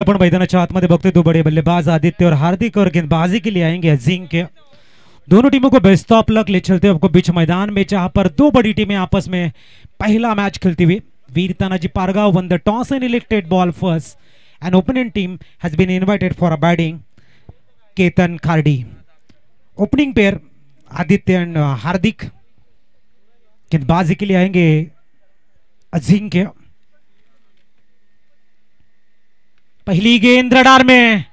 आपण मैदानाच्या आतमध्ये बघतोय दो बड़े बल्लेबाज आदित्य और हार्दिक और गेंदबाजी के लिए आएंगे अजिंक्य। दोनों टीमों को बेस्ट ऑफ लक ले चलते हुए आपको बीच मैदान में, जहां पर दो बड़ी टीमें आपस में पहला मैच खेलती हुई। Veer Tanaji Pargaon won the toss and elected ball first and opponent team has been invited for a batting Ketan Khardi. Opening pair Aditya and Hardik, गेंदबाजी के लिए आएंगे अजिंक्य। पहली गेंद रडार में,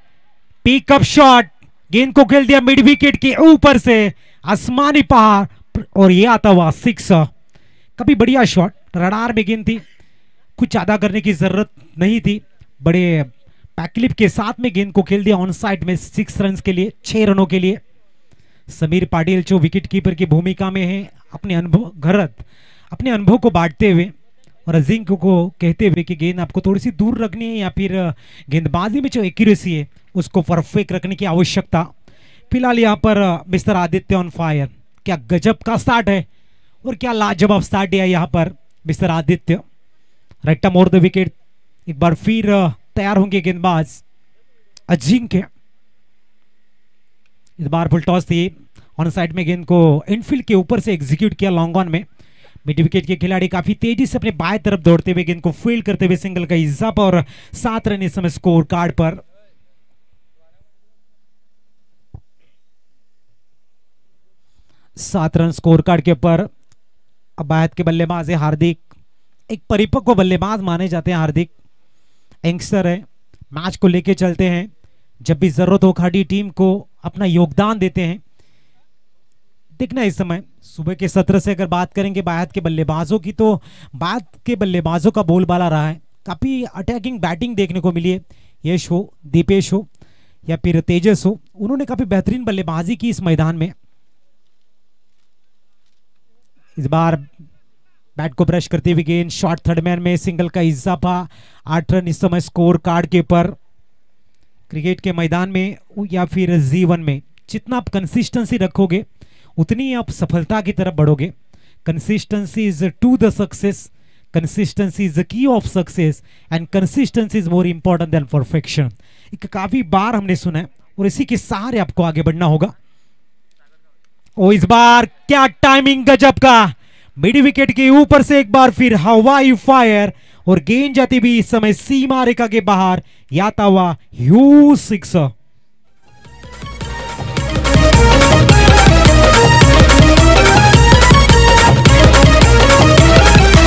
पिकअप शॉट, गेंद को खेल दिया मिड विकेट के ऊपर से आसमानी पहाड़ और ये आता हुआ सिक्स। काफी बढ़िया शॉट, रडार में गेंद थी, कुछ ज्यादा करने की जरूरत नहीं थी। बड़े पैकलिप के साथ में गेंद को खेल दिया ऑन साइड में 6 रन के लिए, 6 रनों के लिए। समीर पाटिल जो विकेट कीपर की भूमिका में है, अपने अनुभव को बांटते हुए और अजिंक्य को कहते हुए कि गेंद आपको थोड़ी सी दूर रखनी है या फिर गेंदबाजी में जो एक्यूरेसी है उसको परफेक्ट रखने की आवश्यकता। फिलहाल यहाँ पर मिस्टर आदित्य ऑन फायर। क्या गजब का स्टार्ट है और क्या लाजवाब स्टार्ट दिया यहाँ पर mister Aditya. Right more the wicket, एक बार फिर तैयार होंगे गेंदबाज अजिंक्य। इस बार फुल टॉस थी, ऑन साइड में गेंद को इनफील्ड के ऊपर से एग्जीक्यूट किया लॉन्ग ऑन में। मिड विकेट के खिलाड़ी काफी तेजी से अपने बाएं तरफ दौड़ते हुए गेंद को फील्ड करते हुए सिंगल का इजाफा और 7 रन इस समय स्कोर कार्ड पर। सात रन स्कोर कार्ड के ऊपर। अब बायत के बल्लेबाज है हार्दिक, एक परिपक्व बल्लेबाज माने जाते हैं हार्दिक, यंगस्टर है, मैच को लेके चलते हैं, जब भी जरूरत हो खाड़ी टीम को अपना योगदान देते हैं। देखना इस समय सुबह के सत्र से अगर बात करेंगे बायत के बल्लेबाजों की, तो बायत के बल्लेबाजों का बोलबाला रहा है, काफी अटैकिंग बैटिंग देखने को मिली है। यश हो, दीपेश हो या फिर तेजस हो, उन्होंने काफी बेहतरीन बल्लेबाजी की इस मैदान में। इस बार बैट को ब्रश करते हुए गेंद शॉर्ट थर्ड मैन में, सिंगल का इजाफा, 8 रन इस समय स्कोर कार्ड के ऊपर। क्रिकेट के मैदान में या फिर जीवन में जितना आप कंसिस्टेंसी रखोगे उतनी आप सफलता की तरफ बढ़ोगे। Consistency is to the success, consistency is the key of success and consistency is more important than perfection. एक काफी बार हमने सुना है और इसी के सहारे आपको आगे बढ़ना होगा। ओ इस बार क्या टाइमिंग गजब का, मिड विकेट के ऊपर से एक बार फिर हवाई फायर और गेंद जाती भी इस समय सीमा रेखा के बाहर, याता हुआ ह्यूज सिक्स।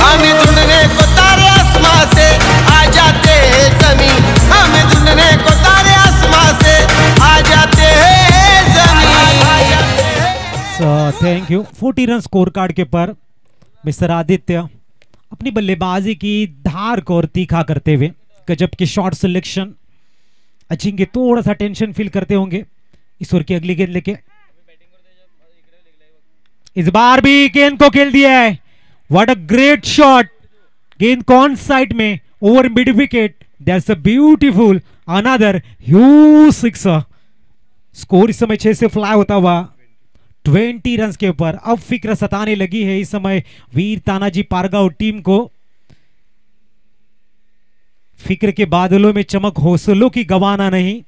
हमें ढूंढने को तारे आसमां से आ जाते हैं जमीन, हमें ढूंढने को तारे आसमां से आ जाते हैं जमीन। Thank you. 40 run score card K per mister Aditya अपनी बल्लेबाजी की धार को और तीखा करते हुए, गजब की शॉट सिलेक्शन। अजिंक्य थोड़ा सा टेंशन फील करते होंगे इस ओवर की अगली गेंद लेके। इस बार भी गेंद को खेल दिया है, व्हाट अ ग्रेट शॉट, गेंद कौन साइड में over mid wicket, that's a beautiful another huge six. Score इस समय 6 से फ्लाई होता हुआ 20 रन के ऊपर। अब फिक्र सताने लगी है इस समय वीर तानाजी पारगांव टीम को। फिक्र के बादलों में चमक, हौसलों की गवाना नहीं,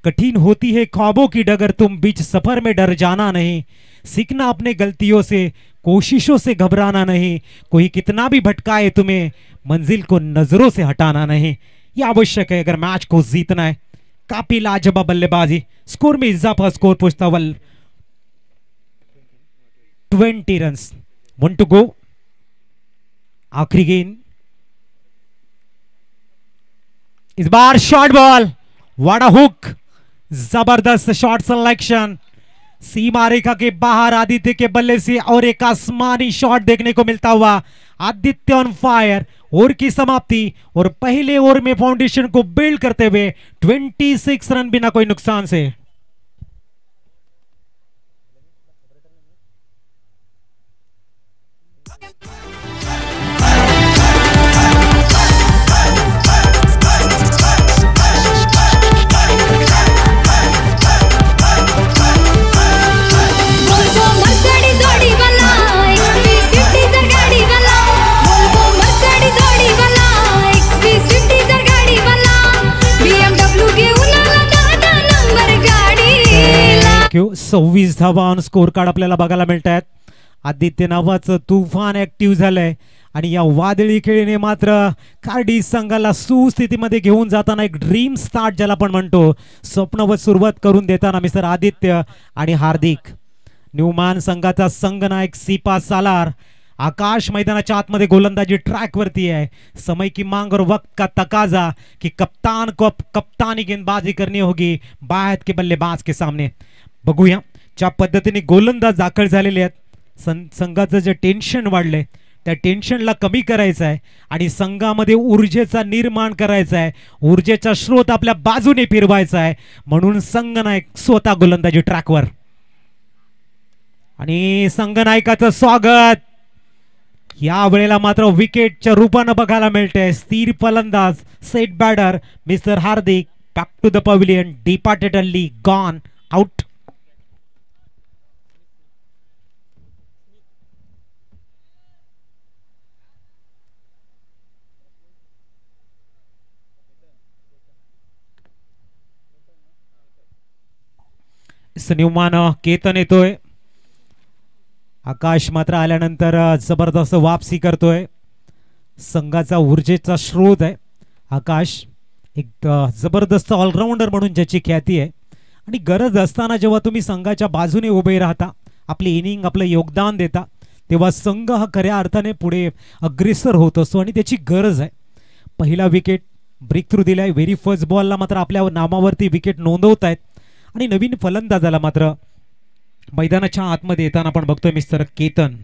कठिन होती है ख्वाबों की डगर, तुम बीच सफर में डर जाना नहीं, सीखना अपने गलतियों से, कोशिशों से घबराना नहीं, कोई कितना भी भटकाए तुम्हें मंजिल को नजरों से हटाना नहीं। यह आवश्यक है अगर मैच को जीतना है। काफी लाजवाब बल्लेबाजी, स्कोर में इजाफा, स्कोर पहुंचता हुआ 20 रन, 1 टू गो। आखिरी गेंद, इस बार short ball, what a hook, जबरदस्त शॉट सिलेक्शन, सीमा रेखा के बाहर आदित्य के बल्ले से और एक आसमानी शॉट देखने को मिलता हुआ। आदित्य ऑन फायर, ओवर की समाप्ति और पहले ओवर में फाउंडेशन को बिल्ड करते हुए 26 रन बिना कोई नुकसान से। BMW 26 धावा ऑन स्कोर कार्ड आपल्याला बघायला मिळत आहेत. आदित्य नावाचं तुफान ऍक्टिव्ह झालंय आणि या वादळी खेळीने मात्र कार्डी संघाला सुस्थितीमध्ये घेऊन जाताना एक ड्रीम स्टार्ट ज्याला आपण म्हणतो, स्वप्नवत सुरुवात करून देताना मिस्टर आदित्य आणि हार्दिक. न्यूमॅन संघाचा संघनायक सिपा सालार आकाश मैदानाच्या आतमध्ये गोलंदाजी ट्रॅक वरती आहे. समय की मांग और वक्त का तकाजा कि कप्तान को कप्तानी गेंदबाजी करनी होगी बाहेर के बल्लेबाज के सामने. बघूया ज्या पद्धतीने गोलंदाज दाखल झालेले आहेत. संघाचं जे टेन्शन वाढलंय त्या टेन्शनला कमी करायचं आहे आणि संघामध्ये ऊर्जेचा निर्माण करायचा आहे, ऊर्जेचा स्रोत आपल्या बाजूने फिरवायचा आहे. म्हणून संघनायक स्वतः गोलंदाजी ट्रॅकवर आणि संघनायकाचं स्वागत या वेळेला मात्र विकेटच्या रूपानं बघायला मिळते. स्थिर फलंदाज set batter mister Hardik back to the pavilion, departed early, gone, out. New man Ketan येतोय. आकाश मात्र आल्यानंतर जबरदस्त वापसी करतोय. संघाचा ऊर्जेचा स्रोत आहे आकाश. एक जबरदस्त ऑलराऊंडर म्हणून ज्याची ख्याती आहे आणि गरज असताना जेव्हा तुम्ही संघाच्या बाजूने उभे राहता, आपली इनिंग आपलं योगदान देता, तेव्हा संघ हा खऱ्या अर्थाने पुढे अग्रेसर होत असतो आणि त्याची गरज आहे. पहिला विकेट ब्रेक थ्रू दिलाय. व्हेरी फर्स्ट बॉलला मात्र आपल्या नामावरती विकेट नोंदवत आहेत आणि नवीन फलंदाजाला मात्र मैदानाच्या आतमध्ये येताना आपण बघतोय मिस्टर केतन.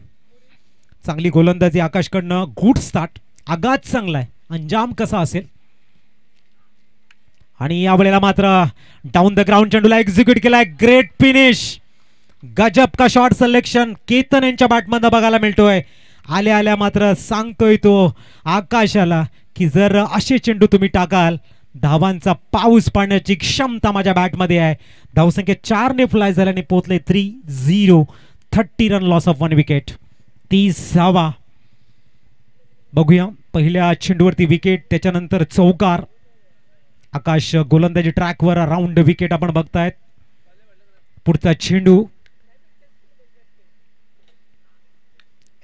चांगली गोलंदाजी आकाशकडनं, गुड स्टार्ट, आगाज चांगला आहे, अंजाम कसा असेल. आणि यावेळेला मात्र डाऊन द ग्राउंड चेंडूला एक्झिक्यूट केलाय. ग्रेट फिनिश, गजब का शॉट सिलेक्शन केतन यांच्या बॅटमधनं बघायला मिळतोय. आल्या आल्या मात्र सांगतोय तो आकाशाला की जर असे चेंडू तुम्ही टाकाल, धावांचा पाऊस पाडण्याची क्षमता माझ्या बॅटमध्ये आहे. धावसंख्या 4 ने फ्लाय झाल्याने पोहोचले 3-0. 30 रन लॉस ऑफ 1 विकेट, 30 धावा. बघूया पहिल्या चेंडूवरती विकेट, त्याच्यानंतर चौकार. आकाश गोलंदाजी ट्रॅकवर, राऊंड विकेट आपण बघतायत. पुढचा चेंडू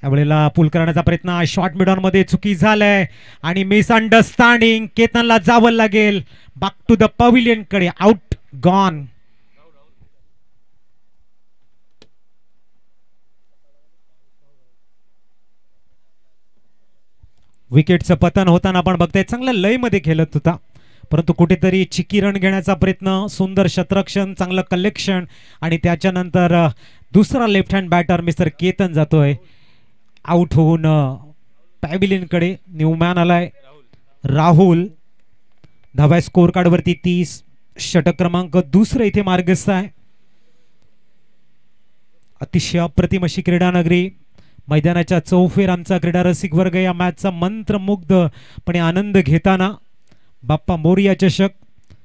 यावेळेला पुल करण्याचा प्रयत्न, शॉर्ट मिडॉन मध्ये चुकी झालंय आणि मिसअंडरस्टँडिंग. केतनला जावं लागेल बॅक टू द पवेलियन कडे, आउट, गॉन. विकेटचं पतन होताना आपण बघताय. चांगल्या लय मध्ये खेळत होता परंतु कुठेतरी चिकी रन घेण्याचा प्रयत्न, सुंदर शतरक्षण, चांगलं कलेक्शन आणि त्याच्यानंतर दुसरा left hand batter mister Ketan जातोय आउट होऊन पॅव्हिलियन कडे. न्यूमॅन आलाय, राहुल. धाव्या स्कोर कार्ड वरती 30, षटक क्रमांक दुसरं इथे मार्गस्थ आहे. अतिशय अप्रतिम अशी क्रीडा नगरी, मैदानाच्या चौफेर आमचा क्रीडा रसिक वर्ग या मॅचचा मंत्रमुग्धपणे आनंद घेताना. बाप्पा मोरिया चषक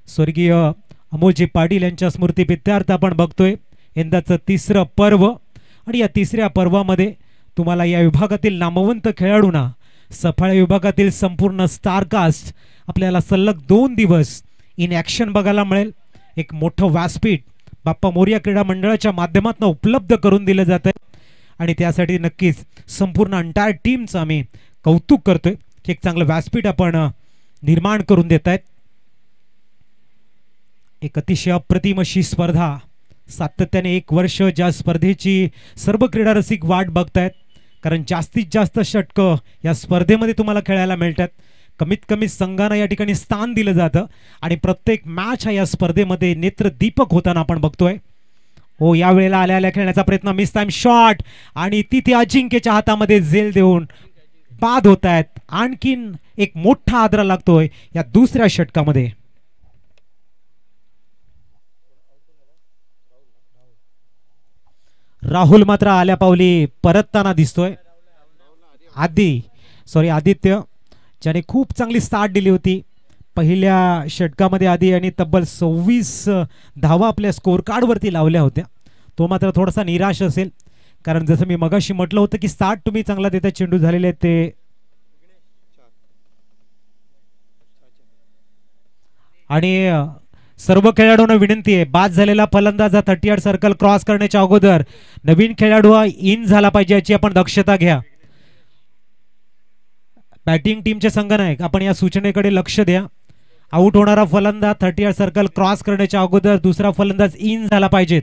स्वर्गीय अमोलजी पाटील यांच्या स्मृतीप्रित्यर्थ आपण बघतोय. यंदाचं 3रं पर्व आणि या 3ऱ्या पर्वामध्ये तुम्हाला या विभागातील नामवंत खेळाडूंना, सफाळ्या विभागातील संपूर्ण स्टारकास्ट आपल्याला सलग 2 दिवस इन ॲक्शन बघायला मिळेल. एक मोठं व्यासपीठ बाप्पा मोरिया क्रीडा मंडळाच्या माध्यमातून उपलब्ध करून दिलं जात आहे आणि त्यासाठी नक्कीच संपूर्ण अंटायर टीमचं आम्ही कौतुक करतोय की एक चांगलं व्यासपीठ आपण निर्माण करून देत आहेत. एक अतिशय अप्रतिम अशी स्पर्धा, सातत्याने 1 वर्ष ज्या स्पर्धेची सर्व क्रीडा रसिक वाट बघतायत, कारण जास्तीत जास्त षटकं या स्पर्धेमध्ये तुम्हाला खेळायला मिळतात. कमीत कमी संघांना या ठिकाणी स्थान दिलं जातं आणि प्रत्येक मॅच हा या स्पर्धेमध्ये नेत्रदीपक होताना आपण बघतोय. हो, या वेळेला आल्या आल्या खेळण्याचा प्रयत्न, मिस टाइम शॉट आणि तिथे अजिंक्यच्या हातामध्ये झेल देऊन बाद होत आहेत. आणखीन एक मोठा आदरा लागतोय या दुसऱ्या षटकामध्ये. राहुल मात्र आल्या पावली परतताना दिसतोय. आदित्य ज्याने खूप चांगली स्टार्ट दिली होती पहिल्या षटकामध्ये आधी आणि तब्बल 26 धावा आपल्या स्कोर कार्ड वरती लावल्या होत्या, तो मात्र थोडासा निराश असेल, कारण जसं मी मगाशी म्हटलं होतं की स्टार्ट तुम्ही चांगला देता, चेंडू झालेले आहेत ते. आणि सर्व खेळाडूंना विनंती आहे, बाद झालेला फलंदाज 38 सर्कल क्रॉस करण्याच्या अगोदर नवीन खेळाडू हा इन झाला पाहिजे याची आपण दक्षता घ्या. बॅटिंग टीमचे संघनायक आपण या सूचनेकडे लक्ष द्या. आउट होणारा फलंदाज 38 सर्कल क्रॉस करण्याच्या अगोदर दुसरा फलंदाज इन झाला पाहिजेत,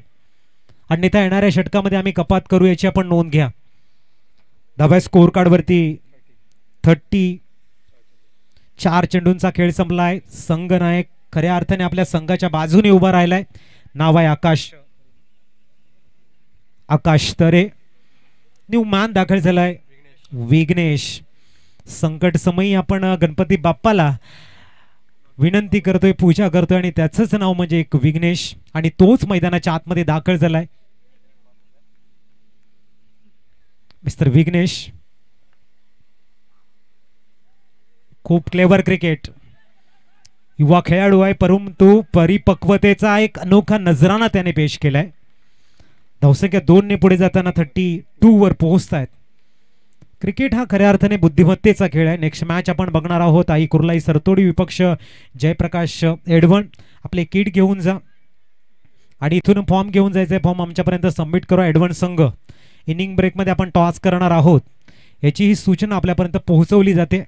अन्यथा येणाऱ्या षटकामध्ये आम्ही कपात करू याची आपण नोंद घ्या. धाव्या स्कोर कार्ड वरती 34 चेंडूंचा खेळ संपलाय. संघनायक खऱ्या अर्थाने आपल्या संघाच्या बाजूने उभा राहिलाय. नाव आहे आकाश तरे. न्यू मॅन दाखल झालाय विघ्नेश. संकट समयी आपण गणपती बाप्पाला विनंती करतोय, पूजा करतोय आणि त्याचंच नाव म्हणजे एक विघ्नेश, आणि तोच मैदानाच्या आतमध्ये दाखल झालाय. मिस्टर विघ्नेश खूप क्लेवर क्रिकेट, युवा खेळाडू आहे, परंतु परिपक्वतेचा एक अनोखा नजराना त्याने पेश केलाय. धावसंख्या 2 ने पुढे जाताना 32 वर पोहोचतायत. क्रिकेट हा खऱ्या अर्थाने बुद्धिमत्तेचा खेळ आहे. नेक्स्ट मॅच आपण बघणार आहोत आई कुर्लाई सरतोडी विपक्ष जयप्रकाश एडवण. आपले किट घेऊन जा आणि इथून फॉर्म घेऊन जायचे. फॉर्म आमच्यापर्यंत सबमिट करा. एडवण संघ इनिंग ब्रेकमध्ये आपण टॉस करणार आहोत याची ही सूचना आपल्यापर्यंत पोहोचवली जाते.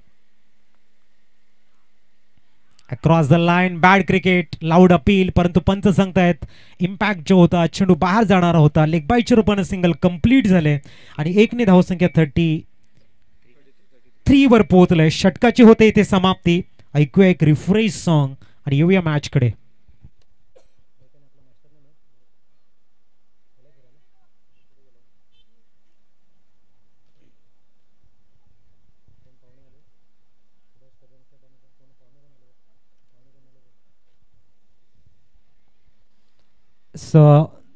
Across the line bad cricket, loud appeal, परंतु पंच सांगतायत इम्पॅक्ट जो होता चेंडू बाहेर जाणारा होता. लेग बायच्या रूपाने सिंगल कंप्लीट झाले आणि 1 ने धावसंख्या 33 वर पोहोचलंय. षटकाची होते इथे समाप्ती. ऐकूया एक रिफ्रेश सॉन्ग आणि येऊया मॅच कडे.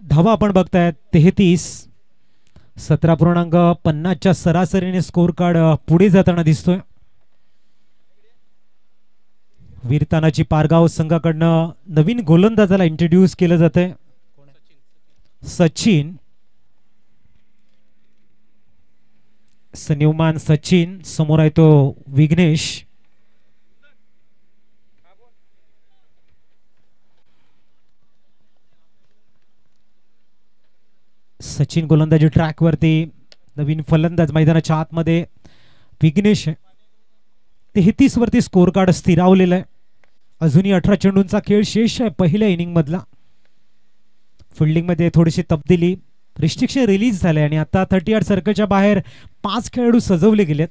धावा आपण बघताय 33. 17.50च्या सरासरीने स्कोर कार्ड पुढे जाताना दिसतोय. वीरतानाची पारगाव संघाकडनं नवीन गोलंदाजाला इंट्रोड्यूस केलं जातंय. सचिन सन्युमान सचिन, समोर आहे तो विघ्नेश. सचिन गोलंदाजी ट्रॅक वरती, नवीन फलंदाज मैदानाच्या आतमध्ये विघ्नेश. 33 वरती स्कोर कार्ड स्थिरावलेला आहे. अजूनही 18 चेंडूंचा खेळ शेष आहे पहिल्या इनिंग मधला. फिल्डिंग मध्ये थोडीशी तब्दिली, रिस्ट्रिक्शन रिलीज झाले आणि आता 38 सर्कलच्या बाहेर 5 खेळाडू सजवले गेलेत.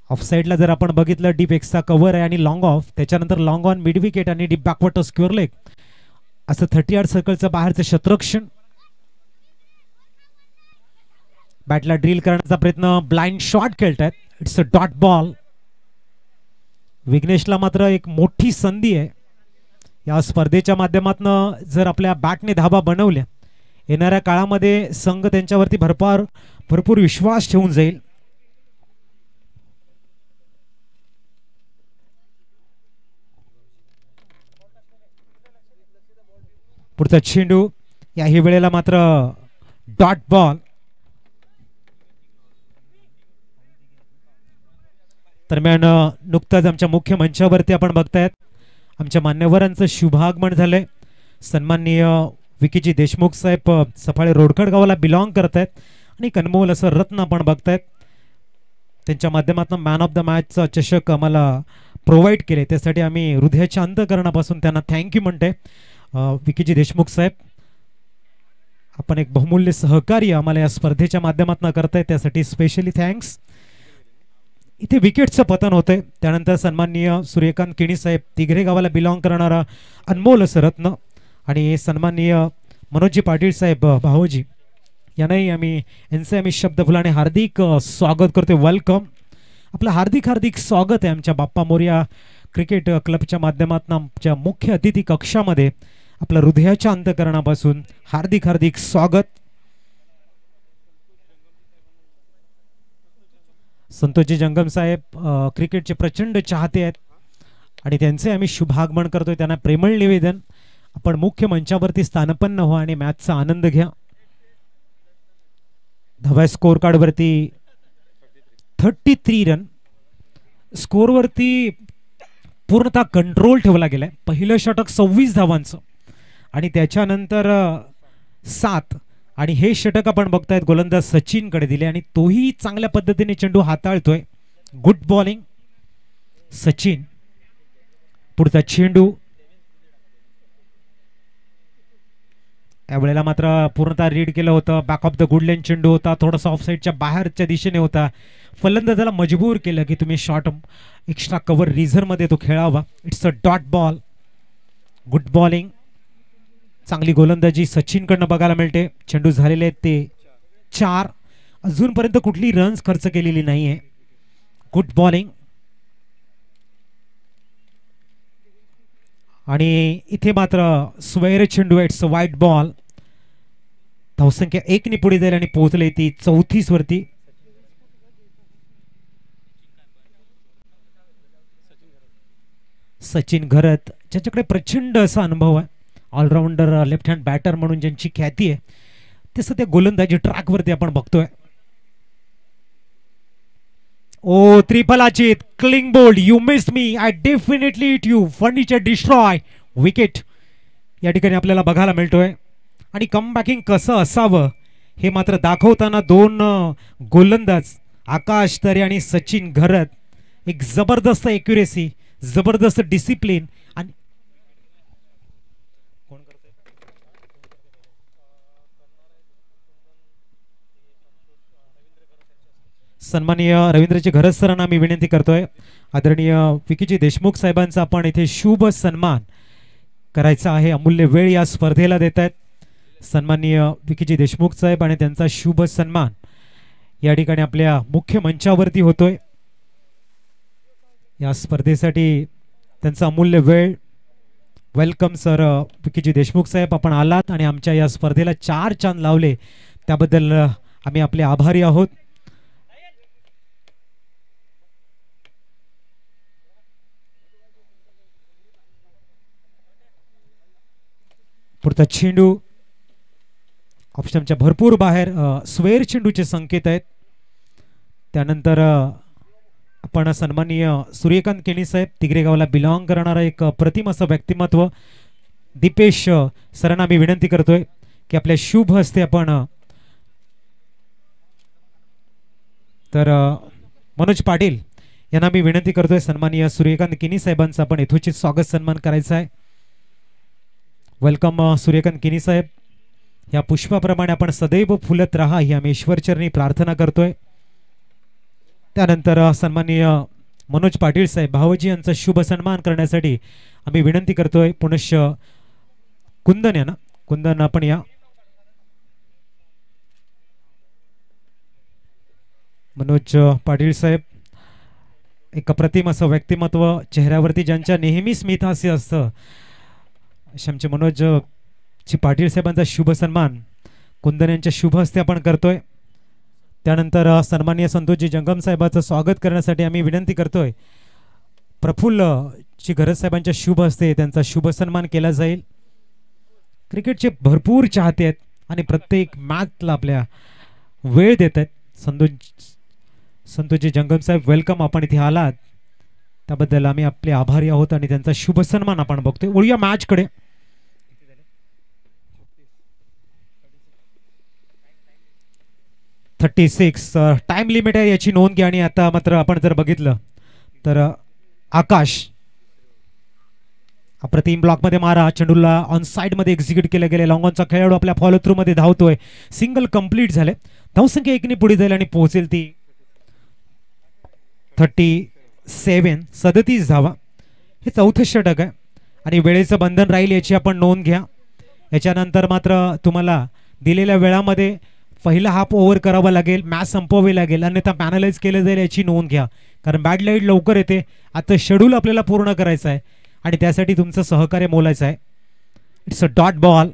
ऑफ साइडला जर आपण बघितलं डीप एक्सचा कव्हर आहे आणि लॉंग ऑफ, त्याच्यानंतर लॉंग ऑन मिड विकेट आणि डीप बॅकवर्ड स्क्वेअर लेग असं 38 सर्कलचं बाहेरचं क्षेत्ररक्षण. बॅटला ड्रिल करण्याचा प्रयत्न, ब्लाइंड शॉट खेळतायत. It's a dot ball. विघ्नेशला मात्र एक मोठी संधी आहे या स्पर्धेच्या माध्यमातून. जर आपल्या बॅटने धाबा बनवल्या, येणाऱ्या काळामध्ये संघ त्यांच्यावरती भरपूर विश्वास ठेवून जाईल. पुढचा चेंडू याही वेळेला मात्र डॉट बॉल. दरम्यान नुकताच आमच्या मुख्य मंचावरती आपण बघतायत आमच्या मान्यवरांचं शुभागमन झालंय. सन्माननीय विकीजी देशमुख साहेब सफाळे रोडखड गावाला बिलॉंग करतायत आणि कनमोल असं रत्न आपण बघतायत. त्यांच्या माध्यमातून मॅन ऑफ द मॅचचा चषक आम्हाला प्रोव्हाइड केले, त्यासाठी आम्ही हृदयाच्या अंतःकरणापासून त्यांना थँक्यू म्हणते. विकीजी देशमुख साहेब, आपण एक बहुमूल्य सहकार्य आम्हाला या स्पर्धेच्या माध्यमातून करताय, त्यासाठी स्पेशली थँक्स. इथे विकेटचं पतन होतंय. त्यानंतर सन्माननीय सूर्यकांत किणी साहेब, तिघरे गावाला बिलॉंग करणारा अनमोल असं रत्न, आणि सन्माननीय मनोजी पाटील साहेब भाऊजी यांनाही आम्ही शब्द फुलाने हार्दिक स्वागत करतोय. वेलकम. आपलं हार्दिक स्वागत आहे आमच्या बाप्पा मोरया क्रिकेट क्लबच्या माध्यमातून आमच्या मुख्य अतिथी कक्षामध्ये. आपल्या हृदयाच्या अंतःकरणापासून हार्दिक स्वागत. संतोषजी जंगम साहेब क्रिकेटचे प्रचंड चाहते आहेत आणि त्यांचे आम्ही शुभागमन करतोय. त्यांना प्रेमळ निवेदन, आपण मुख्य मंचावरती स्थानपन्न व्हा आणि मॅचचा आनंद घ्या. धाव्या स्कोर कार्ड वरती 33 रन. स्कोर वरती पूर्णतः कंट्रोल ठेवला गेलाय. पहिलं षटक 26 धावांचं आणि त्याच्यानंतर 7 आणि हे षटक आपण बघतायत गोलंदाज सचिनकडे दिले आणि तोही चांगल्या पद्धतीने चेंडू हाताळतोय. Good bowling Sachin. पुढचा चेंडू यावेळेला मात्र पूर्णतः रीड केलं होतं. बॅक ऑफ द गुड लेन चेंडू होता, थोडासा ऑफसाईडच्या बाहेरच्या दिशेने होता. फलंदाजाला मजबूर केलं की तुम्ही शॉट एक्स्ट्रा कव्हर रिझर्व्हमध्ये तो खेळावा. It's a dot ball. Good bowling. चांगली गोलंदाजी सचिनकडनं बघायला मिळते. चेंडू झालेले आहेत ते 4. अजूनपर्यंत कुठली रन्स खर्च केलेली नाहीये. Good bowling. आणि इथे मात्र स्वैर चेंडू. इट्स अ वाईट बॉल. धावसंख्या 1 ने पुढे जाईल आणि पोहोचले ती 34 वरती. सचिन घरत ज्याच्याकडे प्रचंड असा अनुभव आहे, ऑलराऊंडर लेफ्ट हँड बॅटर म्हणून ज्यांची ख्याती आहे, ते सध्या गोलंदाजी ट्रॅकवरती आपण बघतोय. ओ त्रिफल अचित. Clean bowled. You miss me, I definitely it you. Furniture destroy. Wicket या ठिकाणी आपल्याला बघायला मिळतोय. आणि कमबॅकिंग कसं असावं हे मात्र दाखवताना दोन गोलंदाज आकाश तरे आणि सचिन घरत एक जबरदस्त एक्युरेसी, जबरदस्त डिसिप्लिन आणि सन्माननीय रवींद्रजी घरत सरांना मी विनंती करतोय, आदरणीय विकीजी देशमुख साहेबांचा आपण इथे शुभ सन्मान करायचा आहे. अमूल्य वेळ या स्पर्धेला देत आहेत सन्माननीय विकीजी देशमुख साहेब आणि त्यांचा शुभ सन्मान या ठिकाणी आपल्या मुख्य मंचावरती होतोय. या स्पर्धेसाठी त्यांचा अमूल्य वेळ. वेलकम सर विकीजी देशमुख साहेब, आपण आलात आणि आमच्या या स्पर्धेला 4 चांद लावले त्याबद्दल आम्ही आपले आभारी आहोत. पुढचा चेंडू ऑप्शनच्या भरपूर बाहेर. स्वेर चेंडूचे संकेत आहेत. त्यानंतर आपण सन्माननीय सूर्यकांत केणी साहेब, तिगरेगावला बिलॉंग करणारा एक प्रतिम असं व्यक्तिमत्व, दीपेश सरांना मी विनंती करतोय की आपल्या शुभ हस्ते आपण तर मनोज पाटील यांना मी विनंती करतोय सन्माननीय सूर्यकांत केणी साहेबांचा आपण यथोचित स्वागत सन्मान करायचा आहे. वेलकम सूर्यकांत केणी साहेब. या पुष्पाप्रमाणे आपण सदैव फुलत राहा ही आम्ही ईश्वरचरणी प्रार्थना करतोय. त्यानंतर सन्माननीय मनोज पाटील साहेब भावजी यांचा शुभ सन्मान करण्यासाठी आम्ही विनंती करतोय. पुनश्च कुंदन या ना, कुंदन आपण या. मनोज पाटील साहेब एक अप्रतिम असं व्यक्तिमत्व, चेहऱ्यावरती ज्यांच्या नेहमी स्मितहास्य असतं, आमचे मनोज पाटील साहेबांचा शुभ सन्मान कुंदन यांच्या शुभ हस्ते आपण करतोय. त्यानंतर सन्माननीय संतोषजी जंगम साहेबांचं स्वागत करण्यासाठी आम्ही विनंती करतोय. प्रफुल्ल घरत साहेबांच्या शुभ हस्ते त्यांचा शुभ सन्मान केला जाईल. क्रिकेटचे भरपूर चाहते आहेत आणि प्रत्येक मॅचला आपल्या वेळ देत आहेत. संतोषजी जंगम साहेब वेलकम, आपण इथे आलात त्याबद्दल आम्ही आपले आभारी आहोत आणि त्यांचा शुभ सन्मान आपण बघतोय. वळूया मॅचकडे. $36 टाइम लिमिट आहे, याची नोंद घ्या. आणि आता मात्र आपण जर बघितलं तर आकाश अप्रतिम ब्लॉक मध्ये मारा, चेंडूला ऑन साइड मध्ये एक्झिक्यूट केलं गेले. लॉंग ऑनचा खेळाडू आपल्या फॉलो थ्रू मध्ये धावतोय. सिंगल कंप्लीट झाले. धावसंख्या 1 ने पुढे जाईल आणि पोहोचेल ती 37 धावा. हे चौथं षटक आहे आणि वेळेचं बंधन राहील याची आपण नोंद घ्या. याच्यानंतर मात्र तुम्हाला दिलेल्या वेळामध्ये पहिला हाफ ओव्हर करावा लागेल, मॅच संपवावी लागेल, अन्यथा पॅनलाइज केलं जाईल याची नोंद घ्या. कारण बॅड लाईट लवकर येते. आता शेड्यूल आपल्याला पूर्ण करायचं आहे आणि त्यासाठी तुमचं सहकार्य मोलायचं आहे. It's a dot ball.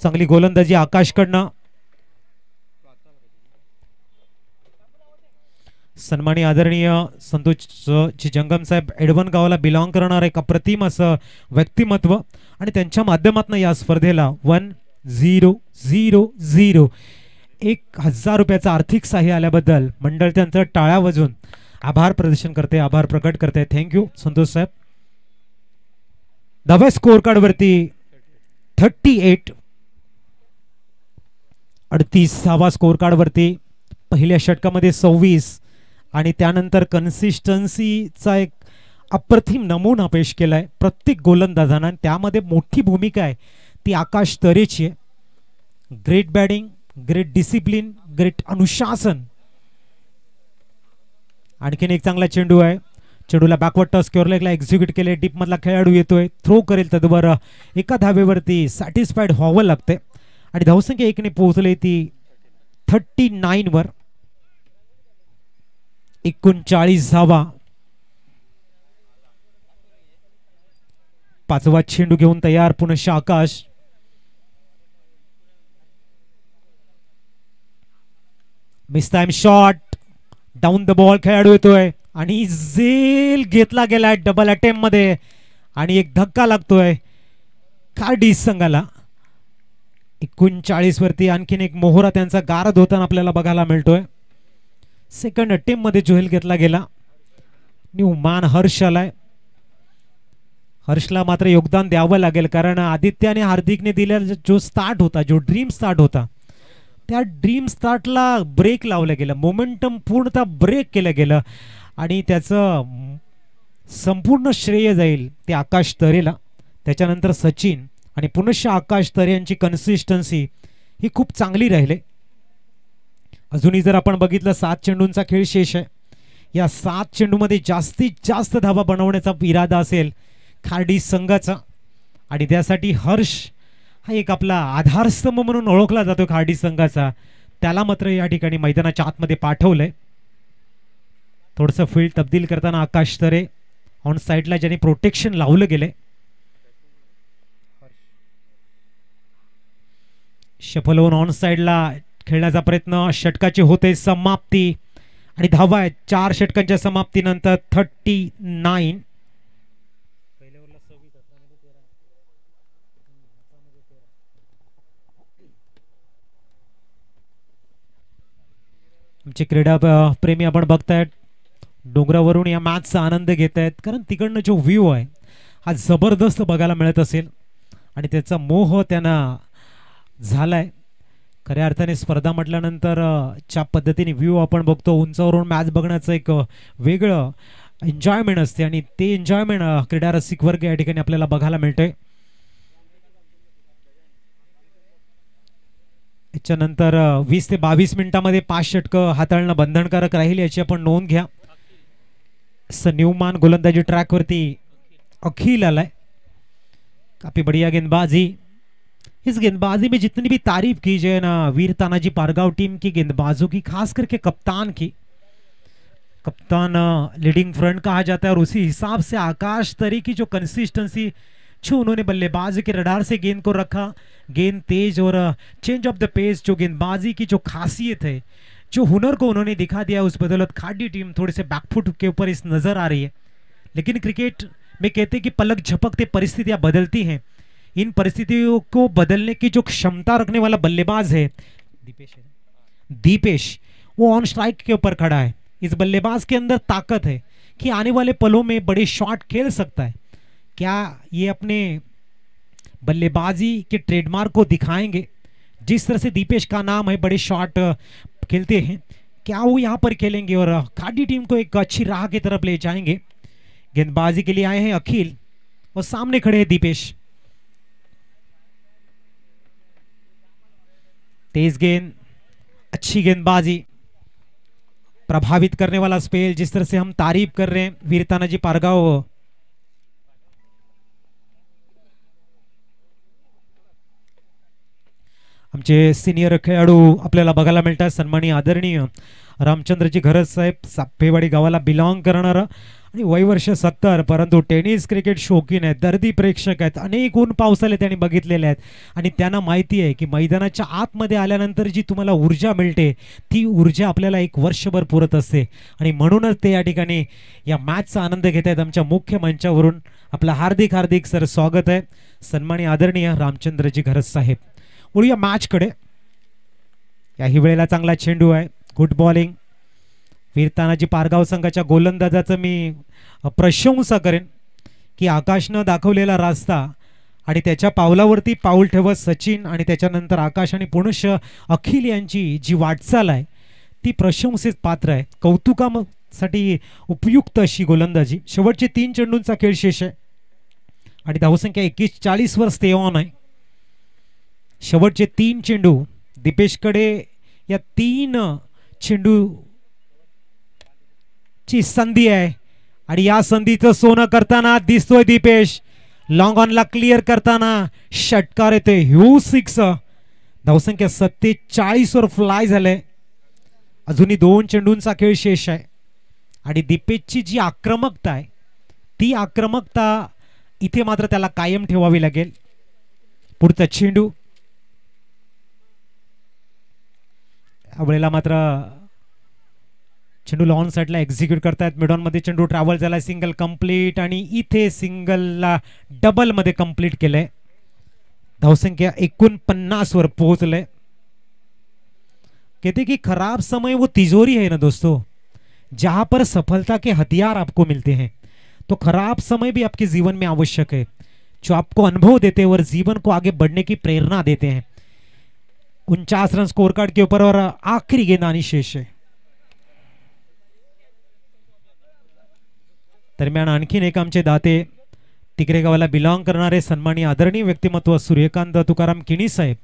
चांगली गोलंदाजी आकाशकडनं. सन्मानी आदरणीय संतोषजी जंगम साहेब एडवन गावाला बिलॉंग करणारा एक अप्रतिम असं व्यक्तिमत्व आणि त्यांच्या माध्यमातून या स्पर्धेला 1000 ₹1000 रुपयाचं आर्थिक सहाय्य आल्याबद्दल मंडळ त्यांचं टाळ्या वाजून आभार प्रदर्शन करते, आभार प्रकट करते. थँक्यू संतोष साहेब. धाव्या स्कोअर कार्ड वरती 38. 38 स्कोअर कार्ड वरती पहिल्या षटकामध्ये 26 आणि त्यानंतर कन्सिस्टन्सीचा एक अप्रतिम नमुना पेश केलाय प्रत्येक गोलंदाजांना. त्यामध्ये मोठी भूमिका आहे ती आकाश तरेची आहे. Great batting, great discipline, great अनुशासन. आणखीन एक चांगला चेंडू आहे. चेंडूला बॅकवर्ड टच लेगला एक्झिक्यूट केले. डीप मधला खेळाडू येतोय, थ्रो करेल तद्वर एका धावेवरती सॅटिस्फाईड व्हावं लागते आणि धावसंख्या 1 ने पोहोचले ती 39 वर. 39 धावा. पाचवा चेंडू घेऊन तयार पुनश्च Akash. Miss time shot, down the ball खेळाडू येतोय आणि झेल घेतला गेलाय डबल अटेम्प्ट मध्ये आणि एक धक्का लागतोय कार्डिस संघाला. 39 वरती आणखीन एक मोहरा त्यांचा गारद होताना आपल्याला बघायला मिळतोय. सेकंड अटेम्प्ट मध्ये झेल घेतला गेला. न्यू मान हर्ष आलाय. हर्षला मात्र योगदान द्यावं लागेल कारण आदित्य आणि हार्दिकने दिलेला जो स्टार्ट होता, जो ड्रीम स्टार्ट होता, त्या ड्रीम स्टार्टला ब्रेक लावलं गेलं. मोमेंटम पूर्णतः ब्रेक केलं गेलं आणि त्याचं संपूर्ण श्रेय जाईल ते आकाश तरेला. त्याच्यानंतर सचिन आणि पुनश्च आकाश तरे यांची कन्सिस्टन्सी ही खूप चांगली राहिले. अजूनही जर आपण बघितलं 7 चेंडूंचा खेळ शेष आहे. या 7 चेंडूमध्ये जास्तीत जास्त धावा बनवण्याचा इरादा असेल कार्डिस संघाचा आणि त्यासाठी हर्ष हा एक आपला आधारस्तंभ म्हणून ओळखला जातो कार्डिस संघाचा. त्याला मात्र या ठिकाणी मैदानाच्या आतमध्ये पाठवलंय. थोडंसं फील्ड तब्दील करताना आकाश तरे ऑन साइडला ज्याने प्रोटेक्शन लावलं गेलंय. शफल होऊन ऑन साइडला खेळण्याचा प्रयत्न. षटकाची होते समाप्ती आणि धावा आहेत 4 षटकांच्या समाप्तीनंतर 39. आमचे क्रीडा प्रेमी आपण बघतायत डोंगरावरून या मॅचचा आनंद घेत आहेत कारण तिकडनं जो व्ह्यू आहे हा जबरदस्त बघायला मिळत असेल आणि त्याचा मोह त्यांना झालाय. खऱ्या अर्थाने स्पर्धा म्हटल्यानंतर ज्या पद्धतीने व्ह्यू आपण बघतो उंचावरून मॅच बघण्याचं एक वेगळं एन्जॉयमेंट असते आणि ते एन्जॉयमेंट क्रीडा रसिक वर्ग या ठिकाणी आपल्याला बघायला मिळतोय. याच्यानंतर 20 ते 22 मिनिटांमध्ये 5 षटकं हाताळणं बंधनकारक राहील याची आपण नोंद घ्या. न्यूमान गोलंदाजी ट्रॅक वरती अखिल आलाय. काफी बढ़िया गेंदबाजी. इस गेंदबाजी में जितनी भी तारीफ की जाए ना वीर तानाजी पारगांव टीम की गेंदबाजों की, खास करके कप्तान की, कप्तान लीडिंग फ्रंट कहा जाता है और उसी हिसाब से आकाश तरे की जो कंसिस्टेंसी जो उन्होंने बल्लेबाज के रडार से गेंद को रखा, गेंद तेज और चेंज ऑफ द पेस, जो गेंदबाजी की जो खासियत है, जो हुनर को उन्होंने दिखा दिया, उस बदौलत खाड़ी टीम थोड़े से बैकफुट के ऊपर इस नजर आ रही है. लेकिन क्रिकेट में कहते हैं कि पलक झपकते परिस्थितियां बदलती हैं. इन परिस्थितियों को बदलने की जो क्षमता रखने वाला बल्लेबाज है दीपेश, वो ऑन स्ट्राइक के ऊपर खड़ा है. इस बल्लेबाज के अंदर ताकत है कि आने वाले पलों में बड़े शॉट खेल सकता है. क्या ये अपने बल्लेबाजी के ट्रेडमार्क को दिखाएंगे? जिस तरह से दीपेश का नाम है, बड़े शॉट खेलते हैं, क्या वो यहाँ पर खेलेंगे और खाड़ी टीम को एक अच्छी राह की तरफ ले जाएंगे? गेंदबाजी के लिए आए हैं अखिल और सामने खड़े हैं दीपेश. तेज गेंद, अच्छी गेंदबाजी, प्रभावित करने वाला स्पेल, जिस तरह से हम तारीफ कर रहे हैं वीर तानाजी पारगांव. आमचे सिनियर खेळाडू आपल्याला बघायला मिळतात. सन्माननीय आदरणीय रामचंद्रजी घरत साहेब, सापेवाडी गावाला बिलॉंग करणारा आणि वय वर्ष 70, परंतु टेनिस क्रिकेट शौकीन आहेत, दर्दी प्रेक्षक आहेत. अनेक ऊन पावसाले त्यांनी बघितलेले आहेत आणि त्यांना माहिती आहे की मैदानाच्या आतमध्ये आल्यानंतर जी तुम्हाला ऊर्जा मिळते ती ऊर्जा आपल्याला एक वर्षभर पुरत असते आणि म्हणूनच ते या ठिकाणी या मॅचचा आनंद घेत आहेत. आमच्या मुख्य मंचावरून आपलं हार्दिक हार्दिक सर स्वागत आहे. सन्माननीय आदरणीय रामचंद्रजी घरत साहेब. वळूया मॅच कडे. याही वेळेला चांगला चेंडू आहे, गुड बॉलिंग. वीर तानाजी पारगाव संघाच्या गोलंदाजाचं मी प्रशंसा करेन की आकाशनं दाखवलेला रास्ता आणि त्याच्या पावलावरती पाऊल ठेवत सचिन आणि त्याच्यानंतर आकाश आणि पुनश अखिल यांची जी वाटचाल आहे ती प्रशंसेस पात्र आहे. कौतुकासाठी उपयुक्त अशी गोलंदाजी. शेवटचे 3 चेंडूंचा खेळ शेष आहे आणि धावसंख्या 41-40 वर स्टे ऑन आहे. शेवटचे 3 चेंडू दीपेशकडे या 3 चेंडूची संधी आहे आणि या संधीचं सोनं करताना दिसतोय दीपेश. लॉंग ऑनला क्लिअर करताना षटकार येते. ह्यूज 6. धावसंख्या 47 वर फ्लाय झाले. अजूनही 2 चेंडूंचा खेळ शेष आहे आणि दीपेशची जी आक्रमकता आहे ती आक्रमकता इथे मात्र त्याला कायम ठेवावी लागेल. पुढचा चेंडू यावेळेला मात्र चेंडू लॉन साईडला एक्झिक्यूट करतायत. मिडॉन मध्ये चेंडू ट्रॅव्हल झाला. सिंगल कंप्लीट आणि इथे सिंगलला डबल मध्ये कंप्लीट केलंय. धावसंख्या 49 वर पोहोचले. कहते कि खराब समय वो तिजोरी है ना दोस्तों, जहां पर सफलता के हथियार आपको मिलते हैं तो खराब समय भी आपके जीवन में आवश्यक है, जो आपको अनुभव देते हैं और जीवन को आगे बढ़ने की प्रेरणा देते हैं. 49 रन स्कोर कार्ड के ऊपर और आखिरी गेंद आनी शेष है. दरम्यान आणखीन एक आमचे दाते टिकरे गावाला बिलॉंग करणारे सन्माननीय आदरणीय व्यक्तिमत्व सूर्यकांत तुकाराम किणी साहेब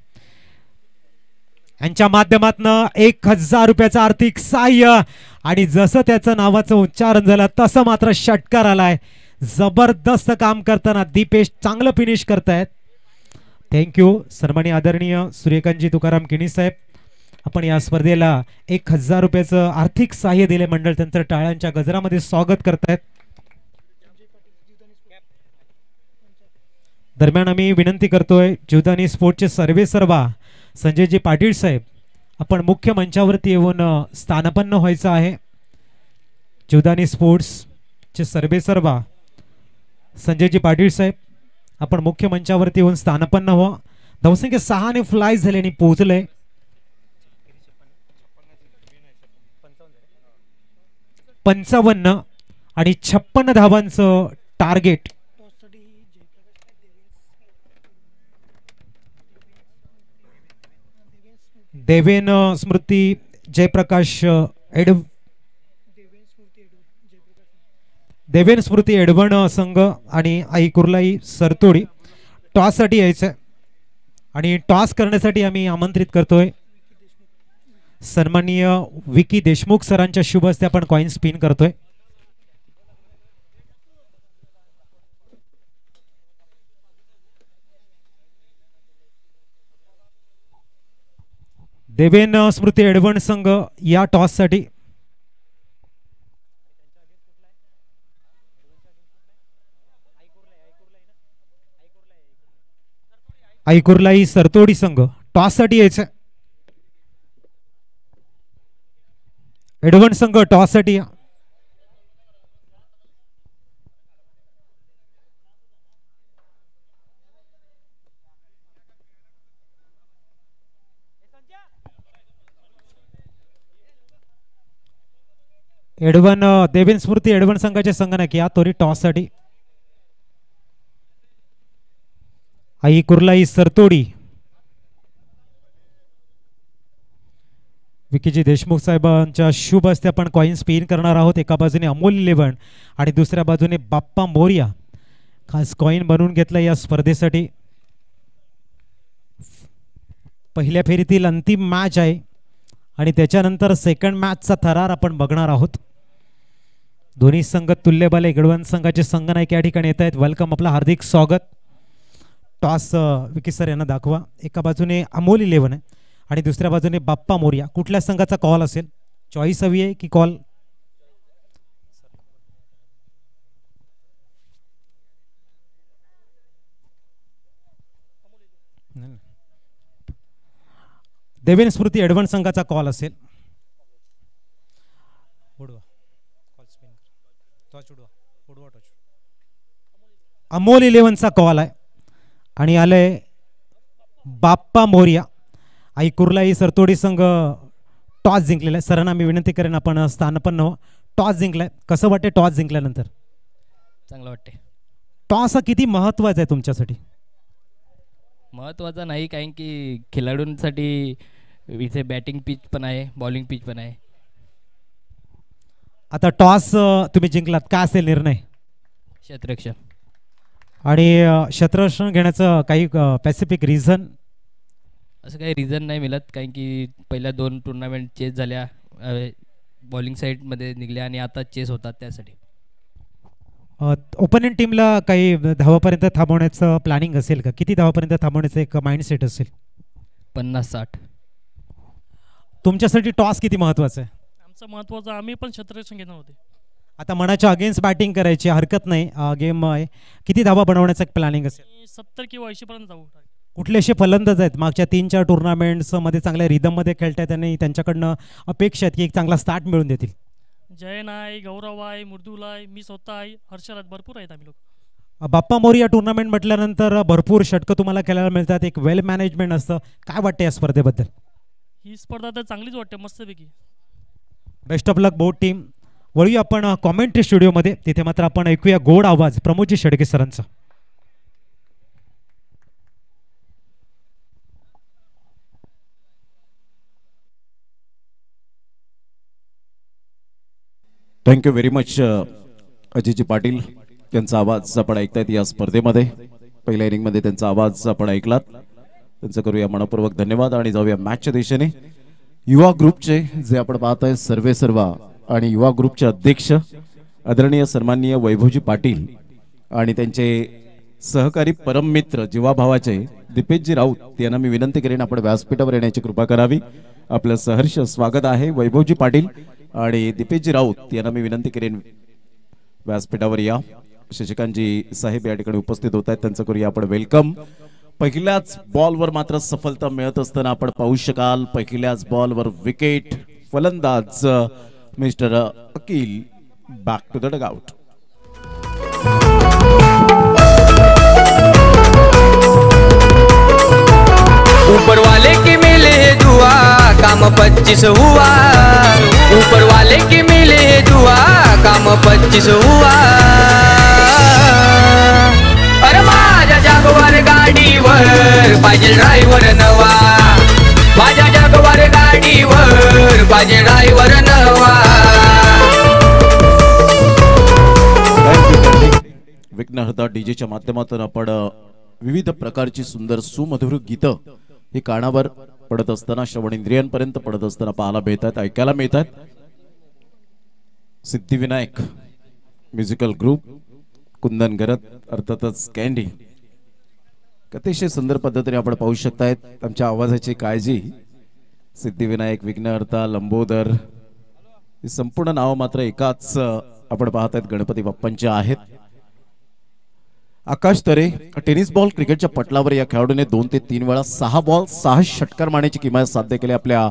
यांच्या माध्यमातून 1000 रुपयाचं आर्थिक सहाय्य आणि जसं त्याचं नावाचं उच्चारण झालं तसं मात्र षटकार आलाय. जबरदस्त काम करताना दीपेश चांगलं फिनिश करतायत. थँक्यू सन्माननीय आदरणीय सूर्यकांतजी तुकाराम किणी साहेब. आपण या स्पर्धेला 1000 रुपयाचं आर्थिक सहाय्य दिले. मंडळ त्यांचं टाळ्यांच्या गजरामध्ये स्वागत करतायत. दरम्यान आम्ही विनंती करतोय जीवदानी स्पोर्टचे सर्वेसर्वा संजयजी पाटील साहेब, आपण मुख्य मंचावरती येऊन स्थानापन्न व्हायचं आहे. जीवदानी स्पोर्ट्सचे सर्वेसर्वा संजयजी पाटील साहेब, आपण मुख्य मंचावरती येऊन स्थानापन्न व्हा. धावसंख्या 6 ने फ्लाय झाले आणि पोहोचले. 55 आणि 56 धावांचं टार्गेट. देवेन स्मृती जयप्रकाश देवेन स्मृती एडवण संघ आणि आई कुर्लाई सरतोडी टॉस साठी यायचं आणि टॉस करण्यासाठी आम्ही आमंत्रित करतोय सन्माननीय विकी देशमुख सरांच्या शुभ हस्ते आपण कॉइन स्पिन करतोय. देवेन स्मृती एडवण संघ या टॉस साठी आई कुर्लाई सरतोडी संघ टॉस साठी यायचं. एडवण संघ टॉस साठी या. एडवण देवेन स्मृती एडवण संघाचे संगणक या तोरी टॉस साठी. आई कुर्लाई सरतोडी विकीजी देशमुख साहेबांच्या शुभ हस्ते आपण कॉइन स्पिन करणार आहोत. एका बाजूने अमोल 11 आणि दुसऱ्या बाजूने बाप्पा मोरिया खास कॉइन बनवून घेतला या स्पर्धेसाठी. पहिल्या फेरीतील अंतिम मॅच आहे आणि त्याच्यानंतर सेकंड मॅचचा थरार आपण बघणार आहोत. दोन्ही संघ तुल्यबल गडवन संघाचे संघनायक या ठिकाणी येत आहेत. वेलकम, आपलं हार्दिक स्वागत. टॉस विकी सर यांना दाखवा. एका बाजूने अमोल 11 आहे आणि दुसऱ्या बाजूने बाप्पा मोरिया. कुठल्या संघाचा कॉल असेल? चॉईस हवी आहे की कॉल? देवेन स्मृती एडवण संघाचा कॉल असेल. अमोल 11चा कॉल आहे आणि आलंय बाप्पा मोरिया. आई कुर्लाई सरतोडी संघ टॉस जिंकलेला आहे. सरांना मी विनंती करेन आपण स्थानापन्न हो. टॉस जिंकलाय, कसं वाटते टॉस जिंकल्यानंतर? चांगलं वाटते. टॉस हा किती महत्वाचा आहे तुमच्यासाठी? महत्त्वाचा नाही, कारण की खेळाडूंसाठी इथे बॅटिंग पिच पण आहे, बॉलिंग पिच पण आहे. आता टॉस तुम्ही जिंकलात, काय असेल निर्णय? क्षेत्ररक्षण. आणि क्षेत्ररक्षण घेण्याचं काही पॅसिफिक रिझन? असं काही रिझन नाही मिळत, कारण की पहिल्या 2 टुर्नामेंट चेस झाल्या, बॉलिंग साईडमध्ये निघल्या आणि आता चेस होतात, त्यासाठी. ओपोनंट टीमला काही धावापर्यंत थांबवण्याचं प्लॅनिंग असेल का? किती धावापर्यंत थांबवण्याचं एक माइंडसेट असेल? 50-60. तुमच्यासाठी टॉस किती महत्वाचं आहे? आमचं महत्त्वाचं, आम्ही पण क्षेत्ररक्षण घेणार होते. आता मनाच्या अगेन्स्ट बॅटिंग करायची हरकत नाही, गेम आहे. किती धावा बनवण्याचं एक प्लॅनिंग असेल? 70 किंवा 80 पर्यंत जाऊ. कुठले असे फलंदाज आहेत मागच्या 3-4 टुर्नामेंट्स मध्ये चांगल्या रिदममध्ये खेळतात आणि त्यांच्याकडनं अपेक्षा आहेत की एक चांगला स्टार्ट मिळून देतील? जयन आहे, गौरव आहे, मृदुल आहे, मी स्वतः आहे, हर्षराज, भरपूर आहेत आम्ही लोक. बाप्पा मोरी या टुर्नामेंट म्हटल्यानंतर भरपूर षटकं तुम्हाला खेळायला मिळतात, एक वेल मॅनेजमेंट असतं. काय वाटतं या स्पर्धेबद्दल? ही स्पर्धा तर चांगलीच वाटते, मस्तपैकी. Best of luck both team. वळूया आपण कॉमेंट्री स्टुडिओमध्ये, तिथे मात्र आपण ऐकूया गोड आवाज प्रमोदजी शेडगे सरांचा. Thank you very much Ajitji Patil. त्यांचा आवाज आपण ऐकतायत या स्पर्धेमध्ये. पहिल्या इनिंगमध्ये त्यांचा आवाज आपण ऐकलात, त्यांचं करूया मनपूर्वक धन्यवाद आणि जाऊया मॅचच्या दिशेने. युवा ग्रुपचे जे आपण पाहताय सर्वेसर्वा आणि युवा ग्रुपचे अध्यक्ष आदरणीय सन्माननीय वैभवजी पाटील आणि त्यांचे सहकारी परम मित्र जीवाभावाचे दीपेशजी राऊत यांना मी विनंती करेन आपण व्यासपीठावर येण्याची कृपा करावी. आपलं सहर्ष स्वागत आहे. वैभवजी पाटील आणि दीपेशजी राऊत यांना मी विनंती करेन व्यासपीठावर या. शशिकांतजी साहेब या ठिकाणी उपस्थित होत आहेत, त्यांचं करूया आपण वेलकम. पहिल्याच बॉलवर मात्र सफलता मिळत असताना आपण पाहू शकाल, पहिल्याच बॉलवर विकेट. फलंदाज mister Akeel back to the dugout. ऊपर वाले के मिले दुआ काम 25 हुआ. ऊपर वाले के मिले दुआ काम 25 हुआ. अरे माझ्या जागवार गाडीवर पाहिजे ड्रायव्हर नवा. माझ्या जागवार गाडीवर पाहिजे ड्रायव्हर नवा. विघ्नहर्ता डीजेच्या माध्यमातून आपण विविध प्रकारची सुंदर सुमधुर गीतं ही कानावर पडत असताना, श्रवणेंद्रियांपर्यंत पडत असताना पाहायला मिळतात, ऐकायला मिळतात. सिद्धिविनायक म्युझिकल ग्रुप, कुंदन गरत, अर्थातच कॅन्डी. अतिशय सुंदर पद्धतीने आपण पाहू शकतायत आमच्या आवाजाची काळजी. सिद्धिविनायक, विघ्नहर्ता, लंबोदर ही संपूर्ण नाव मात्र एकाच आपण पाहतायत गणपती बाप्पांचे आहेत. आकाश तरे टेनिस बॉल क्रिकेटच्या पटलावर या खेळाडूने 2 ते 3 वेळा 6 बॉल 6 षटकार मारण्याची किमान साध्य केली आपल्या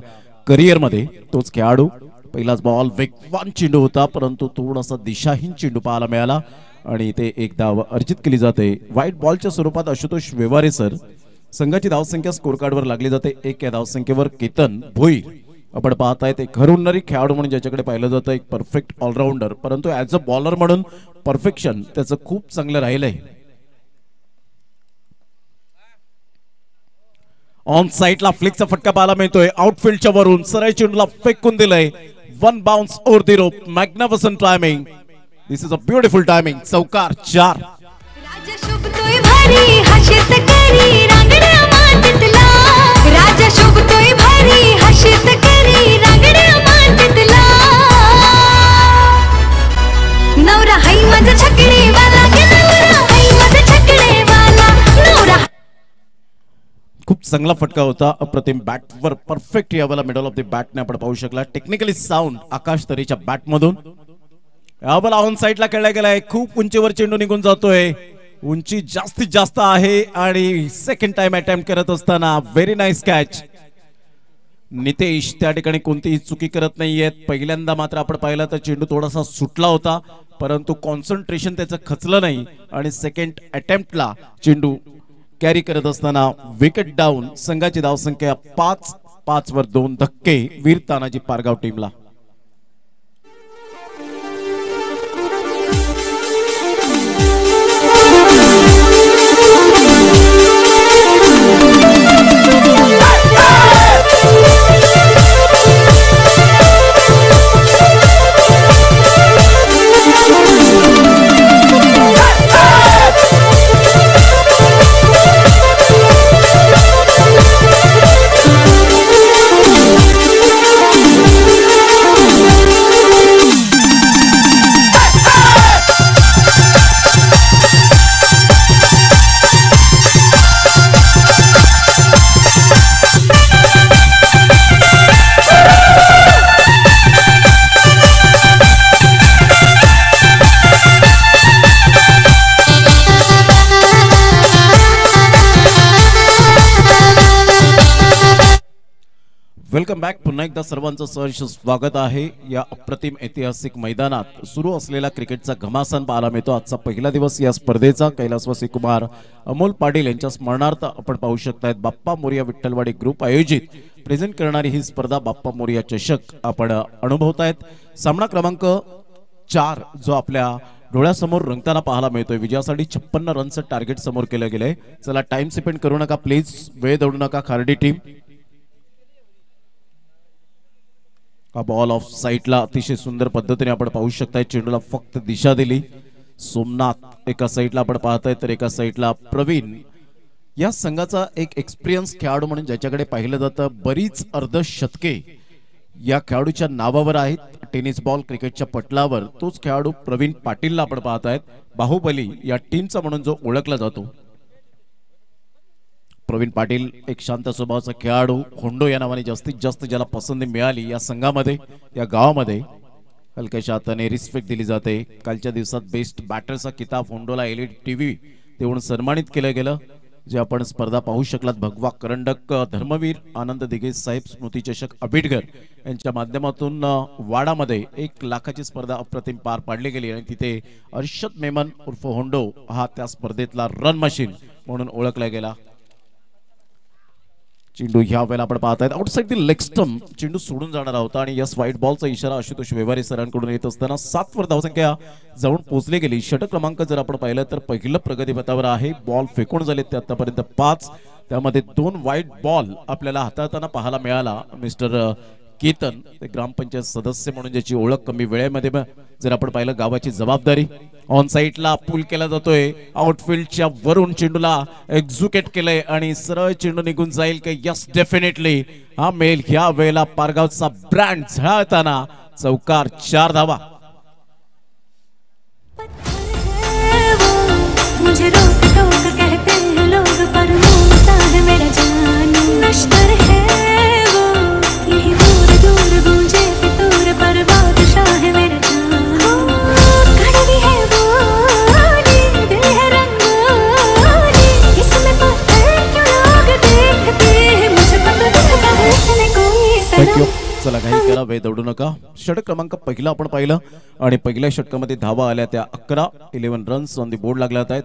करिअर मध्ये. तोच खेळाडू. पहिलाच बॉल वेगवान चेंडू होता, परंतु थोडासा दिशाहीन चेंडू पाहायला मिळाला आणि ते एक धाव अर्जित केली जाते. व्हाईट बॉलच्या स्वरूपात आशुतोष व्यवहारे सर. संघाची धावसंख्या स्कोर कार्डवर लागली जाते 1 या धावसंख्येवर केतन भोईर. आपण पाहतायत एक घरउन्नरी खेळाडू म्हणून ज्याच्याकडे पाहिलं जातं, एक परफेक्ट ऑलराऊंडर, परंतु ऍज अ बॉलर म्हणून परफेक्शन त्याचं खूप चांगलं राहिलंय. ऑन साइडला फ्लिकचा फटका पाहायला मिळतोय. आउटफील्डच्या वरून सरळ चेंडूला फेकून दिलंय. 1 bounce over the rope. Magnificent timing. This is a beautiful timing. चौकार 4. राजा शोभतोय भारी हा शेतकरी रांगड्या मातीतला. राजा शोभतोय भारी हा शेतकरी रांगड्या मातीतला. नवरा हाय माझा छकडे वाला. नवरा हाय माझा छकडे वाला. नवरा खूप चांगला फटका होता. अप्रतिम बॅटवर परफेक्ट यावेळेला मिडल ऑफ द बॅटने आपण पाहू शकला. टेक्निकली साऊंड आकाश तरेच्या बॅटमधून. यावेळेला ऑन साइडला खेळला गेलाय. खूप उंचीवर चेंडू निघून जातोय. उंची जास्तीत जास्त आहे आणि सेकंड टाइम अटेम्प्ट करत असताना व्हेरी नाईस कॅच. नितेश त्या ठिकाणी कोणतीही चुकी करत नाहीयेत. पहिल्यांदा मात्र आपण पाहिला तर चेंडू थोडासा सुटला होता, परंतु कॉन्सन्ट्रेशन त्याचं खचलं नाही आणि सेकंड अटेम्प्टला चेंडू कॅरी करत असताना विकेट डाऊन. संघाची धावसंख्या 5 वर 2 धक्के वीर तानाजी पारगाव टीमला. Welcome back. पुन्हा एकदा सर्वांचं सहर्ष स्वागत आहे. या अप्रतिम ऐतिहासिक मैदानात सुरू असलेला क्रिकेटचा घमासान पाहायला मिळतो. आजचा पहिला दिवस या स्पर्धेचा. कैलासवासी कुमार अमोल पाटील यांच्या स्मरणार्थ आपण पाहू शकतायत बाप्पा मोरया विठ्ठलवाडी ग्रुप आयोजित प्रेझेंट करणारी ही स्पर्धा बाप्पा मोरया चषक आपण अनुभवतायत. सामना क्रमांक 4 जो आपल्या डोळ्यासमोर रंगताना पाहायला मिळतोय. विजयासाठी 56 रनचं टार्गेट समोर केलं गेलंय. चला टाइम स्पेंड करू नका प्लीज, वेळ दौडू नका. खार्डी टीम हा बॉल ऑफ साईडला अतिशय सुंदर पद्धतीने आपण पाहू शकताय. चेंडूला फक्त दिशा दिली. सोमनाथ एका साईडला आपण पाहताय तर एका साईडला प्रवीण. या संघाचा एक एक्सपिरियन्स खेळाडू म्हणून ज्याच्याकडे पाहिलं जातं, बरीच अर्धशतके या खेळाडूच्या नावावर आहेत. टेनिस बॉल क्रिकेटच्या पटलावर तोच खेळाडू प्रवीण पाटीलला आपण पाहतायत. बाहुबली या टीमचा म्हणून जो ओळखला जातो. प्रवीण पाटील एक शांत स्वभावाचा खेळाडू. होंडो या नावाने जास्तीत जास्त ज्याला पसंती मिळाली या संघामध्ये, या गावामध्ये हलक्याच्या हाताने रिस्पेक्ट दिली जाते. कालच्या दिवसात बेस्ट बॅटरचा किताब होंडोला LED TV देऊन सन्मानित केलं गेलं. जे आपण स्पर्धा पाहू शकलात. भगवा करंडक धर्मवीर आनंद दिघे साहेब स्मृती चषक आबिटकर यांच्या माध्यमातून वाडामध्ये 1 लाखाची स्पर्धा अप्रतिम पार पाडली गेली आणि तिथे अर्षद मेमन उर्फ होंडो हा त्या स्पर्धेतला रन मशीन म्हणून ओळखला गेला. चेंडू ह्या वेळेला आपण पाहतायत आउटसाइड दी लेग स्टंप. चेंडू सोडून जाणार होता आणि यस व्हाईट बॉलचा इशारा आशुतोष व्यवहारे सरांकडून येत असताना 7 वर धावसंख्या जाऊन पोहोचली गेली. षटक क्रमांक जर आपण पाहिलं तर पहिलं प्रगतीपथावर आहे. बॉल फेकून झाले ते आतापर्यंत 5. त्यामध्ये 2 व्हाईट बॉल आपल्याला हाताळताना पाहायला मिळाला. मिस्टर केतन ते ग्रामपंचायत सदस्य म्हणून ज्याची ओळख कमी वेळेमध्ये जर आपण पाहिलं, गावाची जबाबदारी. ऑन साईडला पूल केला जातोय. आउटफील्डच्या वरून चेंडूला एक्झिक्यूट केलंय आणि सरळ चेंडू निघून जाईल की यस डेफिनेटली हा मेल. ह्या वेळेला पारगावचा ब्रँड झळाळताना चौकार. 4 धावा. मुझे रोक टोक कहते हैं लोग पर मुंह सा है मेरा जानू. नश्तर है वो यही दूर दूर गूंजे फितूर पर बादशाह है मेरा जानू. कड़वी है बोली दिल है रंगोली. इसमें पत्थर क्यों लोग देखते हैं मुझे पता दिखता है इसने कोई थँक्यू. सनम. चला काही करा, वेळ दौडू नका. षटक क्रमांक पहिला आपण पाहिलं आणि पहिल्या षटकामध्ये धावा आल्या त्या 11 रन्स ऑन दी बोर्ड लागल्या आहेत.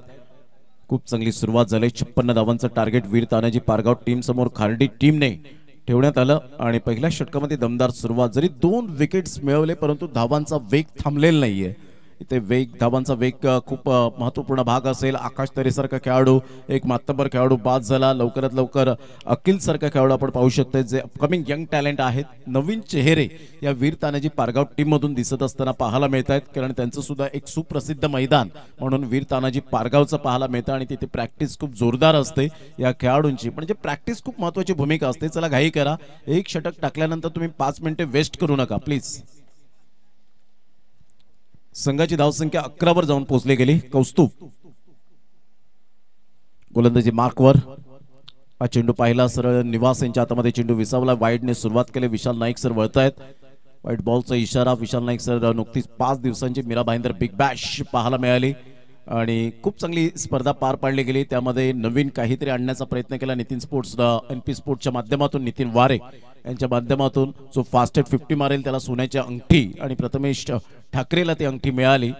खूप चांगली सुरुवात झाली. 56 धावांचं टार्गेट वीर तानाजी पारगाव टीम समोर खार्डी टीमने ठेवण्यात आलं आणि पहिल्या षटकामध्ये दमदार सुरुवात. जरी 2 विकेट्स मिळवले परंतु धावांचा वेग थांबलेला नाहीये. इथे धावांचा वेग खूप महत्वपूर्ण भाग असेल. आकाश तरेसारखा खेळाडू, एक मातबर खेळाडू बाद झाला. लवकरात लवकर अखिल सारखा खेळाडू आपण पाहू शकतो जे अपकमिंग यंग टॅलेंट आहेत. नवीन चेहरे या वीर तानाजी पारगाव टीम मधून दिसत असताना पाहायला मिळत आहेत. कारण त्यांचं सुद्धा एक सुप्रसिद्ध मैदान म्हणून वीर तानाजी पारगावचं पाहायला मिळतं आणि तिथे प्रॅक्टिस खूप जोरदार असते या खेळाडूंची. म्हणजे प्रॅक्टिस खूप महत्वाची भूमिका असते. चला घाई करा. 1 षटक टाकल्यानंतर तुम्ही 5 मिनिटे वेस्ट करू नका प्लीज. संघाची धावसंख्या 11 वर जाऊन पोहोचली गेली. कौस्तुभ गोलंदाजी मार्कवर. हा चेंडू पाहिला सरळ निवास यांच्या हातामध्ये चेंडू विसावला. वाईडने सुरुवात केली. विशाल नाईक सर वळतायत. व्हाईट बॉलचा इशारा. विशाल नाईक सर नुकतीच 5 दिवसांची मीरा भाईंदर बिग बॅश पाहायला मिळाली आणि खूप चांगली स्पर्धा पार पाडली गेली. त्यामध्ये नवीन काहीतरी आणण्याचा प्रयत्न केला नितीन स्पोर्ट्स NP स्पोर्ट्सच्या माध्यमातून. नितीन वारे यांच्या माध्यमातून जो फास्टेस्ट 50 मारेल त्याला सोन्याची अंगठी आणि प्रथमेश ठाकरेला ती अंगठी मिळाली.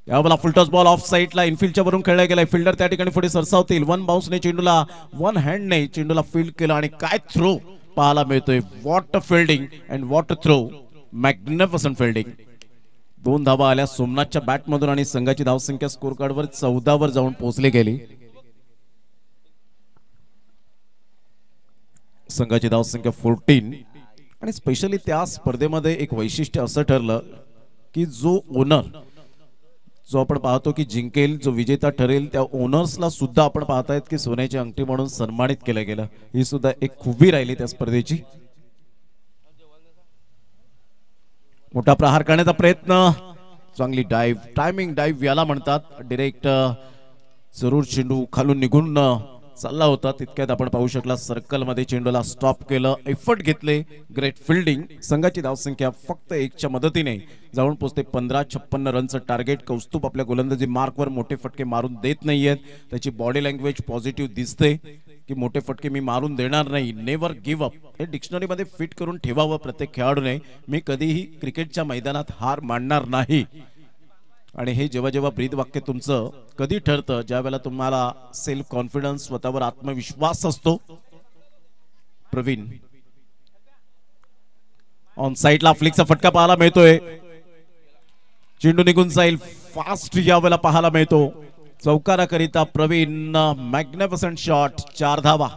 यावेळेला फुलटॉस बॉल ऑफ साईडला इनफिल्डच्या वरून खेळला गेलाय. फिल्डर त्या ठिकाणी पुढे सरसावतील. 1 बाउन्सने चेंडूला 1 हँडने चेंडूला फील्ड केलं आणि काय थ्रो पाहायला मिळतोय. What a fielding and what a throw. Magnificent fielding. 2 धावा आल्या सोमनाथच्या बॅटमधून आणि संघाची धावसंख्या स्कोर कार्डवर 14 वर जाऊन पोहोचली गेली. संघाची धावसंख्या 14 आणि स्पेशली त्या स्पर्धेमध्ये एक वैशिष्ट्य असं ठरलं की जो ओनर जो आपण पाहतो की जिंकेल, जो विजेता ठरेल, त्या ओनर्सला सुद्धा आपण पाहतायत की सोन्याची अंगठी म्हणून सन्मानित केलं गेलं. ही सुद्धा एक खूबी राहिली त्या स्पर्धेची. मोठा प्रहार करण्याचा प्रयत्न. चांगली डाईव्ह, टायमिंग डाईव्ह याला म्हणतात. डायरेक्ट जरूर चेंडू खालून निघून चालला होता तितक्यात आपण पाहू शकला सर्कलमध्ये चेंडूला स्टॉप केलं. एफर्ट घेतले. Great fielding. संघाची धावसंख्या फक्त 1च्या मदतीने जाऊन पोहोचते 15-56 रनचं टार्गेट. कौस्तुभ आपल्या गोलंदाजी मार्कवर मोठे फटके मारून देत नाहीयेत. त्याची बॉडी लँग्वेज पॉझिटिव्ह दिसते. की मोठे फटके मी मारून देणार नाही, नेव्हर गिव्ह अप, हे डिक्शनरीमध्ये फिट करून ठेवावं प्रत्येक खेळाडूने. मी कधीही क्रिकेटच्या मैदानात हार मानणार नाही. आणि हे जेव्हा जेव्हा ब्रीद वाक्य तुमचं कधी ठरतं, ज्या वेळेला तुम्हाला सेल्फ कॉन्फिडन्स, स्वतःवर आत्मविश्वास असतो. प्रवीण ऑन साइडला फ्लिकचा फटका पाहायला मिळतोय. चेंडू निघून जाईल, फास्ट यावेळेला पाहायला मिळतो. चौकाराकरिता प्रवीण, मॅग्निफिसंट शॉट, 4 धावा.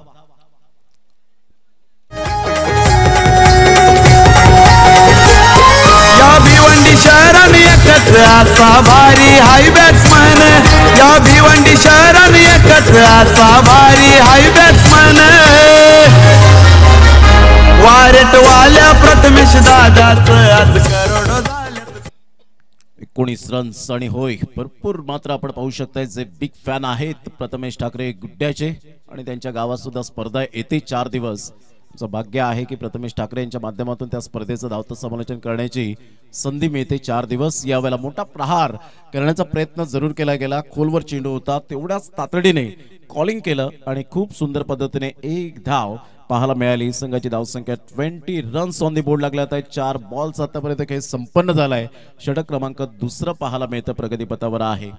या भिवंडी शहराने एकच असा भारी हाय बॅट्समन, या भिवंडी शहराने एकच असा भारी हाय बॅट्समन, वारेटवाल्या प्रथमेश दादाच आज करोडो झाले. 19 रन्स. आणि होय, भरपूर मात्र आपण पाहू शकताय जे बिग फॅन आहेत प्रथमेश ठाकरे गुड्ड्याचे, आणि त्यांच्या गावात सुद्धा स्पर्धा येते 4 दिवस. तुमचं भाग्य आहे की प्रथमेश ठाकरे यांच्या माध्यमातून त्या स्पर्धेचं धावतं समालोचन करण्याची संधी मिळते 4 दिवस. यावेळेला मोठा प्रहार करण्याचा प्रयत्न जरूर केला गेला. खोलवर चेंडू होता, तेवढ्याच तातडीने कॉलिंग केलं आणि खूप सुंदर पद्धतीने एक धाव पाहायला मिळाली. संघाची धावसंख्या 20 रन्स ऑन दी बोर्ड लागल्यात आहे. 4 बॉल्स आतापर्यंत खेळ संपन्न झालाय. षटक क्रमांक 2 पाहायला मिळतं, प्रगतीपथावर आहे.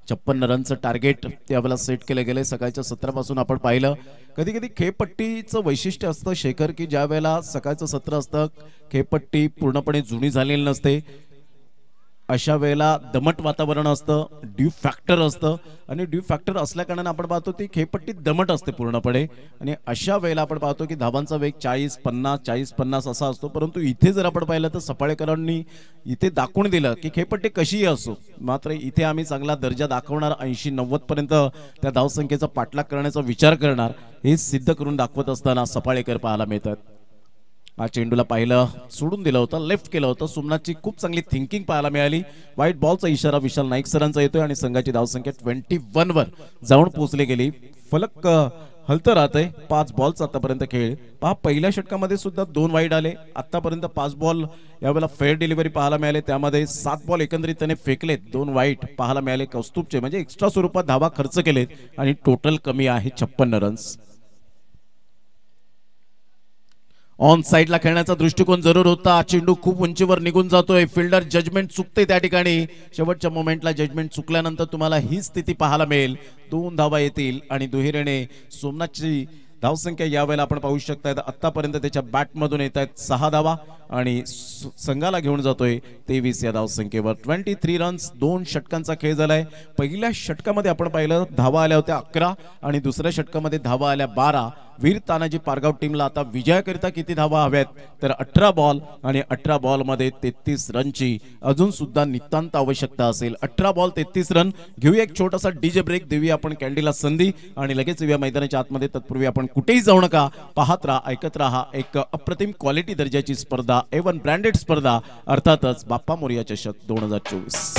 56 रनचं टार्गेट त्यावेळेला सेट केले गेले. सकाळच्या सत्रापासून आपण पाहिलं, कधी कधी खेळपट्टीचं वैशिष्ट्य असतं शेखर, की ज्या वेळेला सकाळचं सत्र असतं खेळपट्टी पूर्णपणे जुनी झालेली नसते, अशा वेळेला दमट वातावरण असतं, ड्यू फॅक्टर असतं, आणि ड्यू फॅक्टर असल्या कारणाने आपण पाहतो ती खेळपट्टी दमट असते पूर्णपणे. आणि अशा वेळेला आपण पाहतो की धावांचा वेग 40-50 40-50 असा असतो. परंतु इथे जर आपण पाहिलं तर सफाळेकरांनी इथे दाखवून दिलं की खेळपट्टी कशीही असो, मात्र इथे आम्ही चांगला दर्जा दाखवणार, 80-90 पर्यंत त्या धावसंख्येचा पाठलाग करण्याचा विचार करणार, हे सिद्ध करून दाखवत असताना सफाळेकर पाहायला मिळतात. हा चेंडूला पाहिलं, सोडून दिलं होतं, लेफ्ट केलं होतं. सोमनाथची खूप चांगली थिंकिंग पाहायला मिळाली. व्हाईट बॉलचा इशारा विशाल नाईक सरांचा येतोय आणि संघाची धावसंख्या 21 वर जाऊन पोहोचली गेली. फलक हलतं राहतंय. 5 बॉल्स आतापर्यंत खेळ पहा. पहिल्या षटकामध्ये सुद्धा 2 वाईड आले. आतापर्यंत 5 बॉल यावेळेला फेअर डिलिव्हरी पाहायला मिळाले, त्यामध्ये 7 बॉल एकंदरीत त्याने फेकलेत, 2 वाईट पाहायला मिळाले. कौस्तुभचे म्हणजे एक्स्ट्रा स्वरूपात धावा खर्च केलेत आणि टोटल कमी आहे 56 रन्स. ऑन साइडला खेळण्याचा दृष्टिकोन जरूर होता. चेंडू खूप उंचीवर निघून जातोय. फिल्डर जजमेंट चुकते त्या ठिकाणी. शेवटच्या मोमेंटला जजमेंट चुकल्यानंतर तुम्हाला ही स्थिती पाहायला मिळेल. 2 धावा येतील आणि दुहेरीने सोमनाथची धावसंख्या यावेळेला आपण पाहू शकताय आतापर्यंत त्याच्या बॅटमधून येत आहेत 6 धावा आणि संघाला घेऊन जातोय 23 या धावसंख्येवर. 23 रन्स. 2 षटकांचा खेळ झालाय. पहिल्या षटकामध्ये आपण पाहिलं धावा आल्या होत्या 11 आणि दुसऱ्या षटकामध्ये धावा आल्या 12. वीर तानाजी पारगाव टीमला आता विजयाकरिता किती धावा हव्यात तर 18 बॉल आणि 18 बॉल मध्ये 33 रनची अजून सुद्धा नितांत आवश्यकता असेल. 18 बॉल 33 रन. घेऊया एक छोटासा डीजे ब्रेक, देऊया आपण कॅन्डीला संधी आणि लगेच येऊया मैदानाच्या आतमध्ये. तत्पूर्वी आपण कुठेही जाऊ नका, पाहत राहा, ऐकत राहा. एक अप्रतिम क्वालिटी दर्जाची स्पर्धा, A1 ब्रँडेड स्पर्धा, अर्थातच बाप्पा मोरया चषक 2024.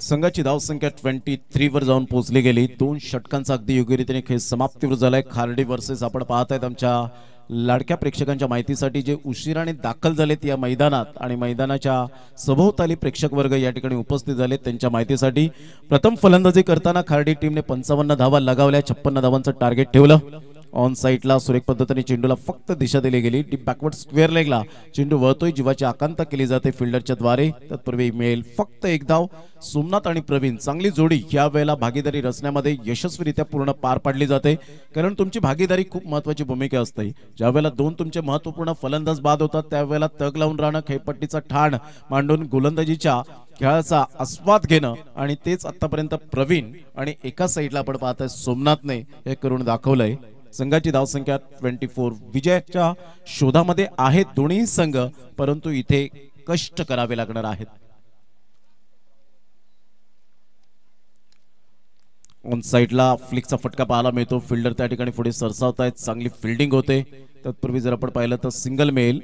संघाची धावसंख्या 23 वर जाऊन पोहोचली गेली. 2 षटकांचा अगदी योग्यरीतीने खेळ समाप्तीवर झालाय. खार्डी वर्सेस आपण पाहतायत आमच्या लाडक्या प्रेक्षकांच्या माहितीसाठी जे उशिराने दाखल झालेत या मैदानात आणि मैदानाच्या सभोवताली प्रेक्षक वर्ग या ठिकाणी उपस्थित झालेत त्यांच्या माहितीसाठी. प्रथम फलंदाजी करताना खार्डी टीमने 55 धावा लगावल्या. 56 धावांचं टार्गेट ठेवलं. ऑन साइडला सुरेख पद्धतीने चेंडूला फक्त दिशा दिली गेली. डीप बॅकवर्ड स्क्वेअर लेगला चेंडू वळतोय. जीवाची आकांक्षा केली जाते फिल्डरच्या द्वारे. तत्पूर्वी मिळेल फक्त 1 धाव. सोमनाथ आणि प्रवीण चांगली जोडी या वेळेला भागीदारी रचण्यामध्ये यशस्वीरित्या पूर्ण पार पाडली जाते, कारण तुमची भागीदारी खूप महत्त्वाची भूमिका असते. ज्या वेळेला 2 तुमचे महत्त्वपूर्ण फलंदाज बाद होतात त्यावेळेला तग लावून राहणं, खेळपट्टीचा ठाण मांडून गोलंदाजीच्या खेळाचा आस्वाद घेणं आणि तेच आतापर्यंत प्रवीण आणि एका साइडला आपण पाहतोय सोमनाथने हे करून दाखवलंय. संघाची धावसंख्या 24. विजयाच्या शोधामध्ये आहेत दोन्ही संघ, परंतु इथे कष्ट करावे लागणार आहेत. ऑन साइडला फ्लिकचा फटका पाहायला मिळतो. फिल्डर त्या ठिकाणी पुढे सरसावत आहेत. चांगली फिल्डिंग होते. तत्पूर्वी जर आपण पाहिलं तर सिंगल मेल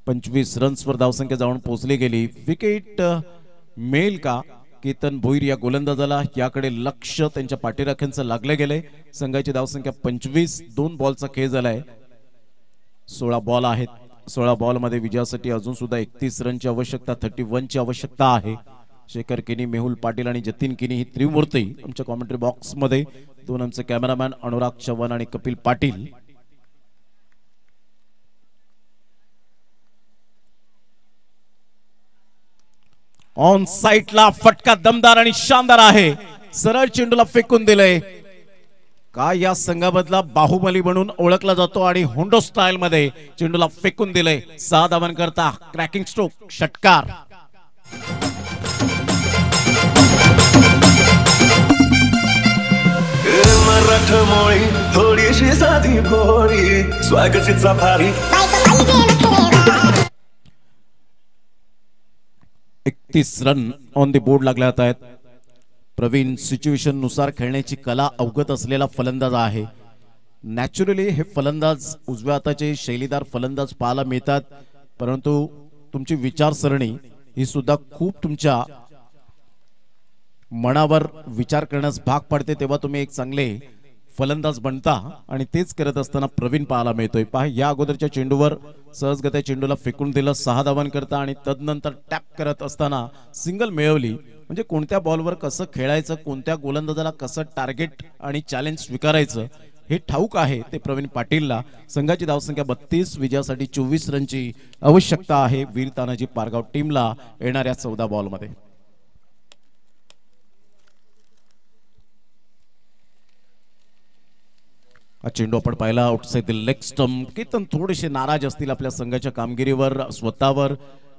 25 रन्सवर धावसंख्या जाऊन पोहोचली गेली. विकेट मिळेल का केतन भोईर या गोलंदाजाला, याकडे लक्ष त्यांच्या पाठीराख्यांचं लागले गेले. संघाची धावसंख्या 25, 2 बॉलचा खेळ झालाय. 16 बॉल आहेत. 16 बॉलमध्ये विजयासाठी अजून सुद्धा 31 रनची आवश्यकता, 31 ची आवश्यकता आहे. शेखर किनी, मेहुल पाटील आणि जतीन किनी ही त्रिमूर्ती आमच्या कॉमेंट्री बॉक्स मध्ये. 2 आमचे कॅमेरामॅन अनुराग चव्हाण आणि कपिल पाटील. ऑन साइटला फटका दमदार आणि शानदार आहे. सरळ चेंडूला फेकून दिलंय. काय या संघामधला बाहुबली म्हणून ओळखला जातो आणि होंडो स्टाईल मध्ये चेंडूला फेकून दिलंय. 6 धावन करता क्रॅकिंग स्ट्रोक, षटकार. मराठमोळी थोडीशी साधी भोळी स्वागतीचा भारी. 31 रन ऑन द बोर्ड लागले आहेत. प्रवीण सिच्युएशन नुसार खेळण्याची कला अवगत असलेला फलंदाज आहे. नॅचरली हे फलंदाज उजव्या हाताचे शैलीदार फलंदाज पाहायला मिळतात, परंतु तुमची विचारसरणी ही सुद्धा खूप तुमच्या मनावर विचार करण्यास भाग पडते, तेव्हा तुम्ही एक चांगले फलंदाज बनता आणि तेच करत असताना प्रवीण पाहायला मिळतोय. पहा, या अगोदरच्या चेंडूवर सहजगत्या चेंडूला फेकून दिलं, 6 धावन करता आणि तदनंतर टॅप करत असताना सिंगल मिळवली. म्हणजे कोणत्या बॉलवर कसं खेळायचं, कोणत्या गोलंदाजाला कसं टार्गेट आणि चॅलेंज स्वीकारायचं हे ठाऊक आहे ते प्रवीण पाटीलला. संघाची धावसंख्या 32, विजयासाठी 24 रनची आवश्यकता आहे वीर तानाजी पारगाव टीमला येणाऱ्या 14 बॉलमध्ये. हा चेंडू आपण पाहिला outside the leg stump. Ketan थोडेसे नाराज असतील आपल्या संघाच्या कामगिरीवर, स्वतःवर,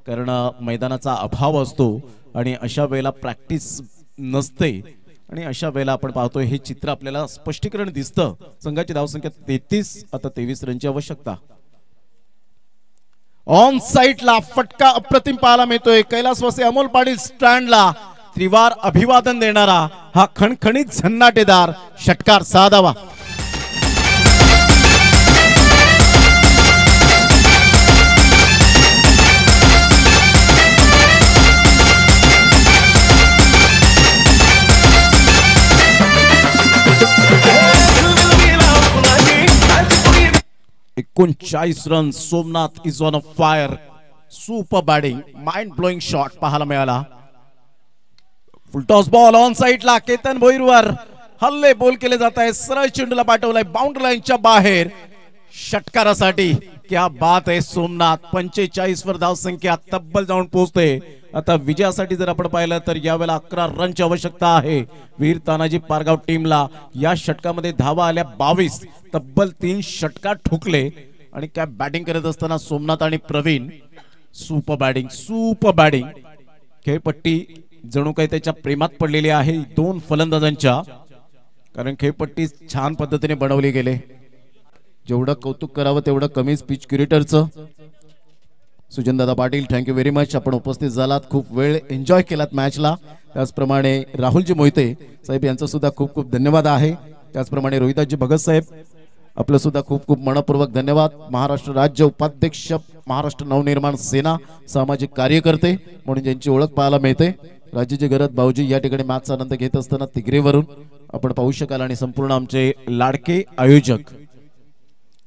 कारण मैदानाचा अभाव असतो आणि अशा वेळेला प्रॅक्टिस नसते आणि अशा वेळेला आपण पाहतोय हे चित्र आपल्याला स्पष्टीकरण दिसतं. संघाची धावसंख्या 33, आता 23 रनची आवश्यकता. ऑन साइटला फटका अप्रतिम पाहायला मिळतोय. कैलासवासी अमोल पाटील स्टँडला त्रिवार अभिवादन देणारा हा खणखणीत झन्नाटेदार षटकार, 6 धावा. एकोणचाळीस run. Somnath is on a fire. Super batting, mind blowing shot पाहायला मिळाला. फुलटॉस बॉल ऑन साइडला केतन भोईरवर हल्ले बोल केले जात आहे. सरळ चेंडूला पाठवलाय बाउंड्री लाईनच्या बाहेर षटकारासाठी. क्या बात आहे सोमनाथ. 45 वर धावसंख्या तब्बल जाऊन पोहोचते. आता विजयासाठी जर आपण पाहिलं तर यावेळेला 11 रनची आवश्यकता आहे वीर तानाजी पारगाव टीमला. या षटकामध्ये धावा आल्या 22, तब्बल 3 षटकार ठोकले आणि काय बॅटिंग करत असताना सोमनाथ आणि Praveen. Super batting, super batting. खेळपट्टी जणू काही त्याच्या प्रेमात पडलेली आहे 2 फलंदाजांच्या, कारण खेळपट्टी छान पद्धतीने बनवली गेले. जेवढं कौतुक करावं तेवढं कमीच पिच क्युरेटरचं. Sujandada Patil, thank you very much. आपण उपस्थित झालात, खूप वेळ एन्जॉय केलात मॅचला. त्याचप्रमाणे राहुलजी मोहिते साहेब यांचं सुद्धा खूप खूप धन्यवाद आहे. त्याचप्रमाणे रोहिदासजी भगत साहेब आपलं सुद्धा खूप खूप मनपूर्वक धन्यवाद. महाराष्ट्र राज्य उपाध्यक्ष, महाराष्ट्र नवनिर्माण सेना सामाजिक कार्यकर्ते म्हणून ज्यांची ओळख पाहायला मिळते. राजेजी गरज भाऊजी या ठिकाणी मॅचचा आनंद घेत असताना तिगरेवरून आपण पाहू शकाल आणि संपूर्ण आमचे लाडके आयोजक.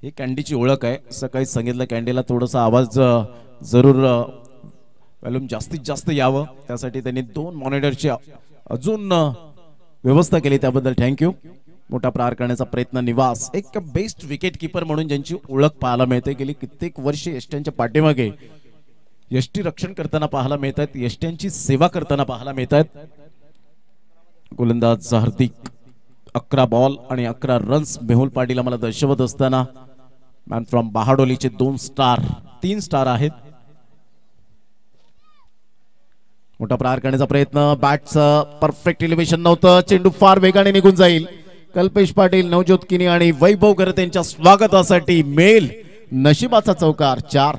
ही कॅन्डीची ओळख आहे. सकाळी सांगितलं कॅन्डीला थोडासा आवाज जरूर व्हॉल्यूम जास्तीत जास्त यावं, त्यासाठी त्यांनी 2 मॉनिटरची अजून व्यवस्था केली, त्याबद्दल थँक्यू. मोठा प्रहार करण्याचा प्रयत्न निवास, एक बेस्ट विकेट किपर म्हणून ज्यांची ओळख पाहायला मिळते. गेली कित्येक वर्षे यष्ट्यांच्या पाठीमागे यष्टी रक्षण करताना पाहायला मिळतात, यष्ट्यांची सेवा करताना पाहायला मिळतात. गोलंदाज हार्दिक 11 बॉल आणि 11 रन्स मेहुल पाटील आम्हाला दर्शवत असताना मॅन फ्रॉम बहाडोलीचे 2 स्टार, 3 स्टार आहेत. मोठा प्रहार करण्याचा प्रयत्न, बॅटचं परफेक्ट एलिव्हेशन नव्हतं, चेंडू फार वेगाने निघून जाईल. कल्पेश पाटील, नवज्योत किनी आणि वैभव गरत यांच्या स्वागतासाठी मेल नशिबाचा चौकार, 4.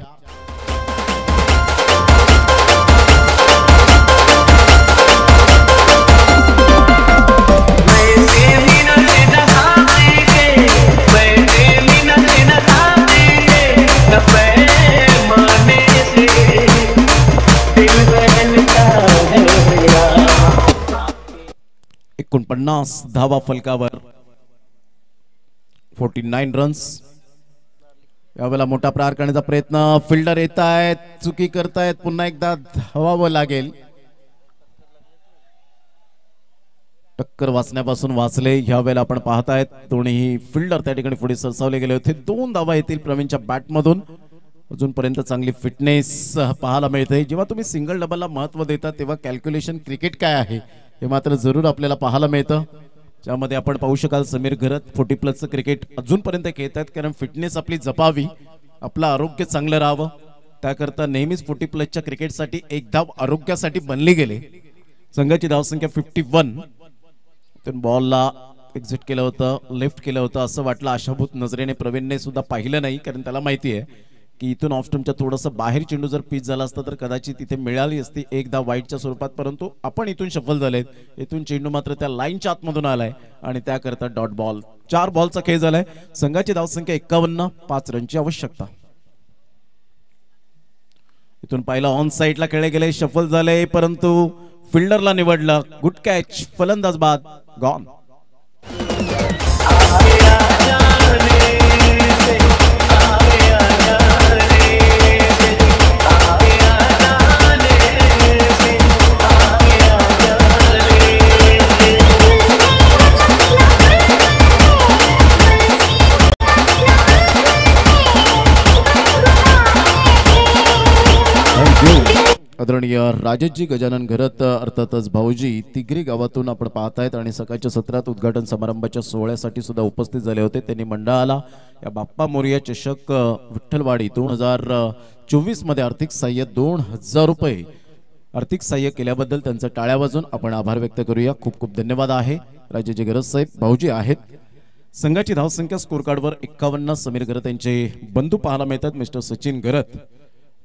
मैं 49 धावा फलकावर, 49 रन्स. यावेळेला मोठा प्रहार करण्याचा प्रयत्न, फिल्डर येत आहेत, चुकी करतायत, पुन्हा एकदा धावावं लागेल. टक्कर वाचण्यापासून वाचले. ह्या वेळेला आपण पाहतायत दोन्ही फिल्डर त्या ठिकाणी पुढे सरसावले गेले होते. 2 धावा येतील प्रवीणच्या बॅट मधून. अजूनपर्यंत चांगली फिटनेस पाहायला मिळते. जेव्हा तुम्ही सिंगल डबलला महत्व देता तेव्हा कॅल्क्युलेशन क्रिकेट काय आहे हे मात्र जरूर आपल्याला पाहायला मिळतं. ज्यामध्ये आपण पाहू शकाल समीर घरत 40+ क्रिकेट अजूनपर्यंत खेळतात, कारण फिटनेस आपली जपावी, आपलं आरोग्य चांगलं राहावं, त्याकरता नेहमीच 40+ क्रिकेटसाठी एक धाव आरोग्यासाठी बनली गेले. संघाची धावसंख्या 51. बॉलला एक्झिट केलं होतं, लेफ्ट केलं होतं असं वाटलं. आशाभूत नजरेने प्रवीणने सुद्धा पाहिलं नाही, कारण त्याला माहिती आहे की इथून ऑफ स्टंपच्या थोडंसं बाहेर चेंडू जर पिच झाला असता तर कदाचित तिथे मिळाली असती एकदा वाईटच्या स्वरूपात, परंतु आपण इथून सफल झालेत. इथून चेंडू मात्र त्या लाईनच्या आतमधून आलाय आणि त्याकरता डॉट बॉल. 4 बॉलचा खेळ झालाय. संघाची धावसंख्या 51, 5 रनची आवश्यकता. इथून पहिला ऑन साइडला खेळले गेले, सफल झाले, परंतु फिल्डरला निवडलं. गुड कॅच, फलंदाज बाद, गॉन. आदरणीय राजेशजी गजानन घरत, अर्थातच भाऊजी तिगरी गावातून आपण पाहतायत आणि सकाळच्या सत्रात उद्घाटन समारंभाच्या सोहळ्यासाठी सुद्धा उपस्थित झाले होते. त्यांनी मंडळाला या बाप्पा मोरया चषक विठ्ठलवाडी 2024 मध्ये आर्थिक सहाय्य 2000 रुपये आर्थिक सहाय्य केल्याबद्दल त्यांचं टाळ्या वाजून आपण आभार व्यक्त करूया. खूप खूप धन्यवाद आहे राजेशजी घरत साहेब. भाऊजी आहेत. संघाची धावसंख्या स्कोर कार्डवर 51. समीर घरत यांचे बंधू पाहायला मिळतात, मिस्टर सचिन घरत.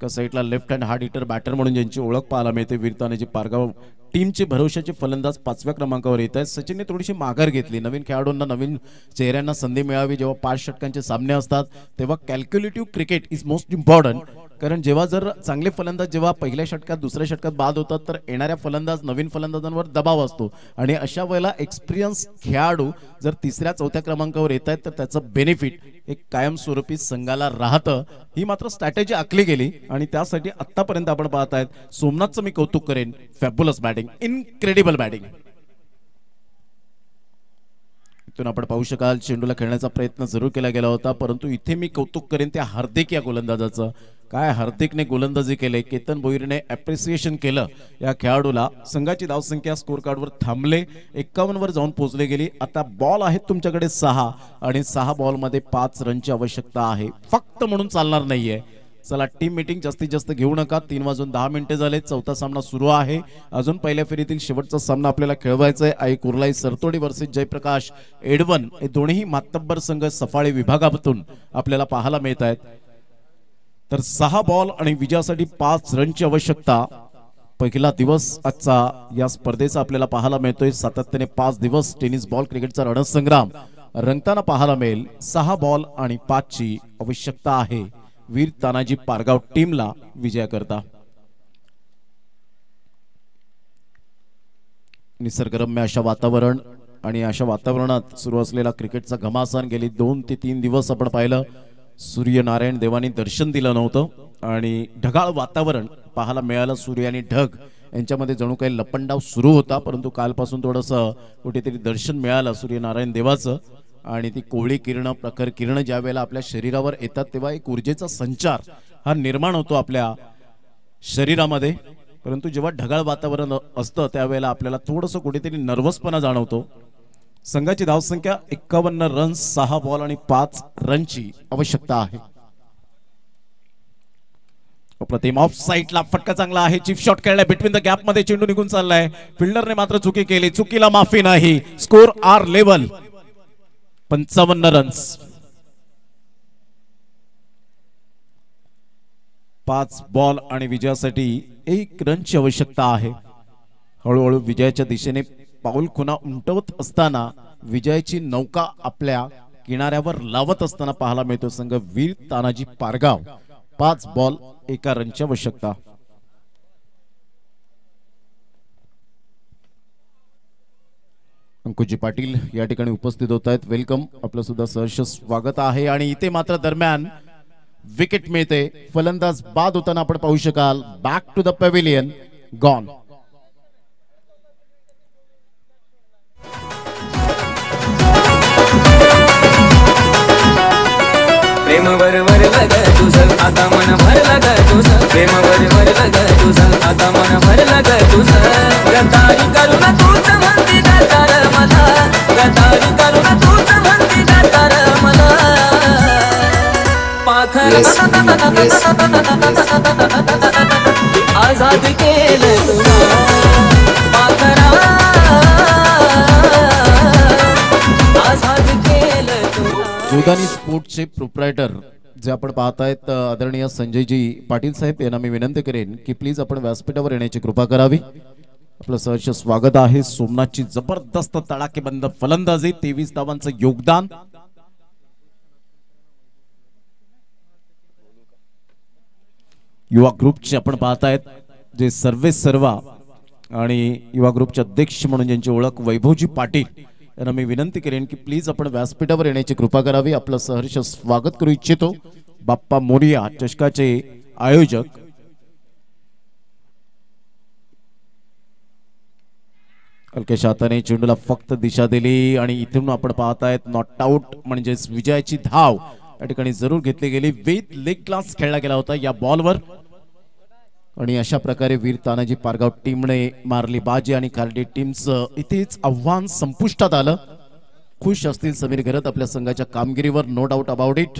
का साईडला left hand hard hitter batter म्हणून ज्यांची ओळख पाहायला मिळते. वीर तानाजी पारगाव टीमचे भरोशाचे फलंदाज 5व्या क्रमांकावर येत आहेत. सचिनने थोडीशी माघार घेतली. नवीन खेळाडूंना, नवीन चेहऱ्यांना संधी मिळावी. जेव्हा 5 षटकांचे सामने असतात तेव्हा calculative cricket is most important. कारण जेव्हा जर चांगले फलंदाज जेव्हा पहिल्या षटकात, दुसऱ्या षटकात बाद होतात तर येणाऱ्या फलंदाज, नवीन फलंदाजांवर दबाव असतो आणि अशा वेळेला एक्सपिरियन्स खेळाडू जर 3ऱ्या 4थ्या क्रमांकावर येत आहेत तर त्याचं बेनिफिट एक कायमस्वरूपी संघाला राहतं. ही मात्र स्ट्रॅटेजी आखली गेली आणि त्यासाठी आतापर्यंत आपण पाहतायत. सोमनाथचं मी कौतुक करेन. Fabulous batting, incredible batting. इथून आपण पाहू शकाल चेंडूला खेळण्याचा प्रयत्न जरूर केला गेला होता, परंतु इथे मी कौतुक करेन त्या हार्दिक या गोलंदाजाचं. काय हार्दिकने गोलंदाजी केले. केतन भोईरने अप्रिसिएशन केलं या खेळाडूला. संघाची धावसंख्या स्कोर कार्डवर थांबले 51 वर जाऊन पोहोचले गेली. आता बॉल आहेत तुमच्याकडे 6 आणि 6 बॉलमध्ये 5 रनची आवश्यकता आहे. फक्त म्हणून चालणार नाहीये. चला टीम मीटिंग जास्तीत जास्त घेऊ नका. 3 वाजून 10 मिनिटे झाले. 4था सामना सुरू आहे. अजून पहिल्या फेरीतील शेवटचा सामना आपल्याला खेळवायचा आहे. आई कुर्लाई सरतोडी वर्सेस जयप्रकाश एडवन हे दोन्ही मातब्बर संघ सफाळे विभागातून आपल्याला पाहायला मिळत आहेत. तर 6 बॉल आणि विजयासाठी 5 रनची आवश्यकता. पहिला दिवस आजचा या स्पर्धेचा आपल्याला पाहायला मिळतोय. सातत्याने 5 दिवस टेनिस बॉल क्रिकेटचा रणसंग्राम रंगताना पाहायला मिळेल. 6 बॉल आणि 5 ची आवश्यकता आहे वीर तानाजी पारगाव टीमला विजयाकरता. निसर्गरम्य अशा वातावरण आणि अशा वातावरणात सुरू असलेला क्रिकेटचा घमासान गेली 2 ते 3 दिवस आपण पाहिलं. सूर्यनारायण देवानी दर्शन दिलं नव्हतं आणि ढगाळ वातावरण पाहायला मिळालं. सूर्य आणि ढग यांच्यामध्ये जणू काही लपंडाव सुरू होता, परंतु कालपासून थोडंसं कुठेतरी दर्शन मिळालं सूर्यनारायण देवाचं. आणि ती कोवळी किरण, प्रखर किरण ज्या वेळेला आपल्या शरीरावर येतात तेव्हा एक ऊर्जेचा संचार हा निर्माण होतो आपल्या शरीरामध्ये. परंतु जेव्हा ढगाळ वातावरण असतं त्यावेळेला आपल्याला थोडंसं कुठेतरी नर्वसपणा जाणवतो. संघाची धावसंख्या 51 रन्स, 6 बॉल आणि 5 रनची आवश्यकता आहे. अप्रतिम ऑफ साइडला फटका चांगला आहे. चिप शॉट खेळलाय. बिटवीन द गॅप मध्ये चेंडू निघून चाललाय. फिल्डरने मात्र चुकी केली. चुकीला माफी नाही. Score are level 55 runs. 5 ball आणि विजयासाठी 1 रनची आवश्यकता आहे. हळूहळू विजयाच्या दिशेने पाऊल खुणा उमटवत असताना विजयाची नौका आपल्या किनाऱ्यावर लावत असताना पाहायला मिळतो संघ वीर तानाजी पारगाव. 5 बॉल 1 रनची आवश्यकता. अंकुजी पाटील या ठिकाणी उपस्थित होत आहेत. वेलकम, आपलं सुद्धा सहर्ष स्वागत आहे. आणि इथे मात्र दरम्यान विकेट मिळते, फलंदाज बाद होताना आपण पाहू शकाल. Back to the pavilion, gone. Prem वर वर लग तुझं आता मन भरलं ग तुझं. प्रेम वर वर लग तुझं आता मन भरलं ग तुझं. गदारी करून तूच म्हणती गातार मला. गदारी करून तूच म्हणती गातार मला. पाखर आझाद केलं तुला. पाखरा आझाद केलं तुला. जोधानी स्पोर्ट्सचे प्रोप्रायटर जे आपण पाहतायत आदरणीय संजयजी पाटील साहेब यांना मी विनंती करेन की प्लीज आपण व्यासपीठावर येण्याची कृपा करावी. आपलं सहर्ष स्वागत आहे. सोमनाथची जबरदस्त तडाखेबंद फलंदाजी, 23 धावांचं योगदान. युवा ग्रुपचे आपण पाहतायत जे सर्वे सर्वा आणि युवा ग्रुपचे अध्यक्ष म्हणून ज्यांची ओळख वैभवजी पाटील यांना मी विनंती करेन की प्लीज आपण व्यासपीठावर येण्याची कृपा करावी. आपलं सहर्ष स्वागत करू इच्छितो. बाप्पा मोरिया चषकाचे आयोजक. हलक्याशा हाताने चेंडूला फक्त दिशा दिली आणि इथून आपण पाहतायत नॉट आउट म्हणजेच विजयाची धाव या ठिकाणी जरूर घेतली गेली. विथ लेग क्लास खेळला गेला होता या बॉलवर आणि अशा प्रकारे वीर तानाजी पारगाव टीमने मारली बाजी आणि खार्डी टीमचं इथेच आव्हान संपुष्टात आलं. खुश असतील समीर घरत आपल्या संघाच्या कामगिरीवर, नो डाऊट अबाउट इट.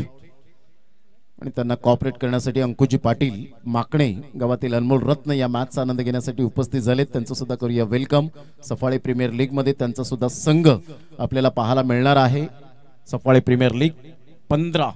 आणि त्यांना कॉपरेट करण्यासाठी अंकुजी पाटील माकणे गावातील अनमोल रत्न या मॅचचा आनंद घेण्यासाठी उपस्थित झालेत. त्यांचं सुद्धा करूया वेलकम. सफाळे प्रीमियर लीग मध्ये त्यांचा सुद्धा संघ आपल्याला पाहायला मिळणार आहे. Saphale premier league 15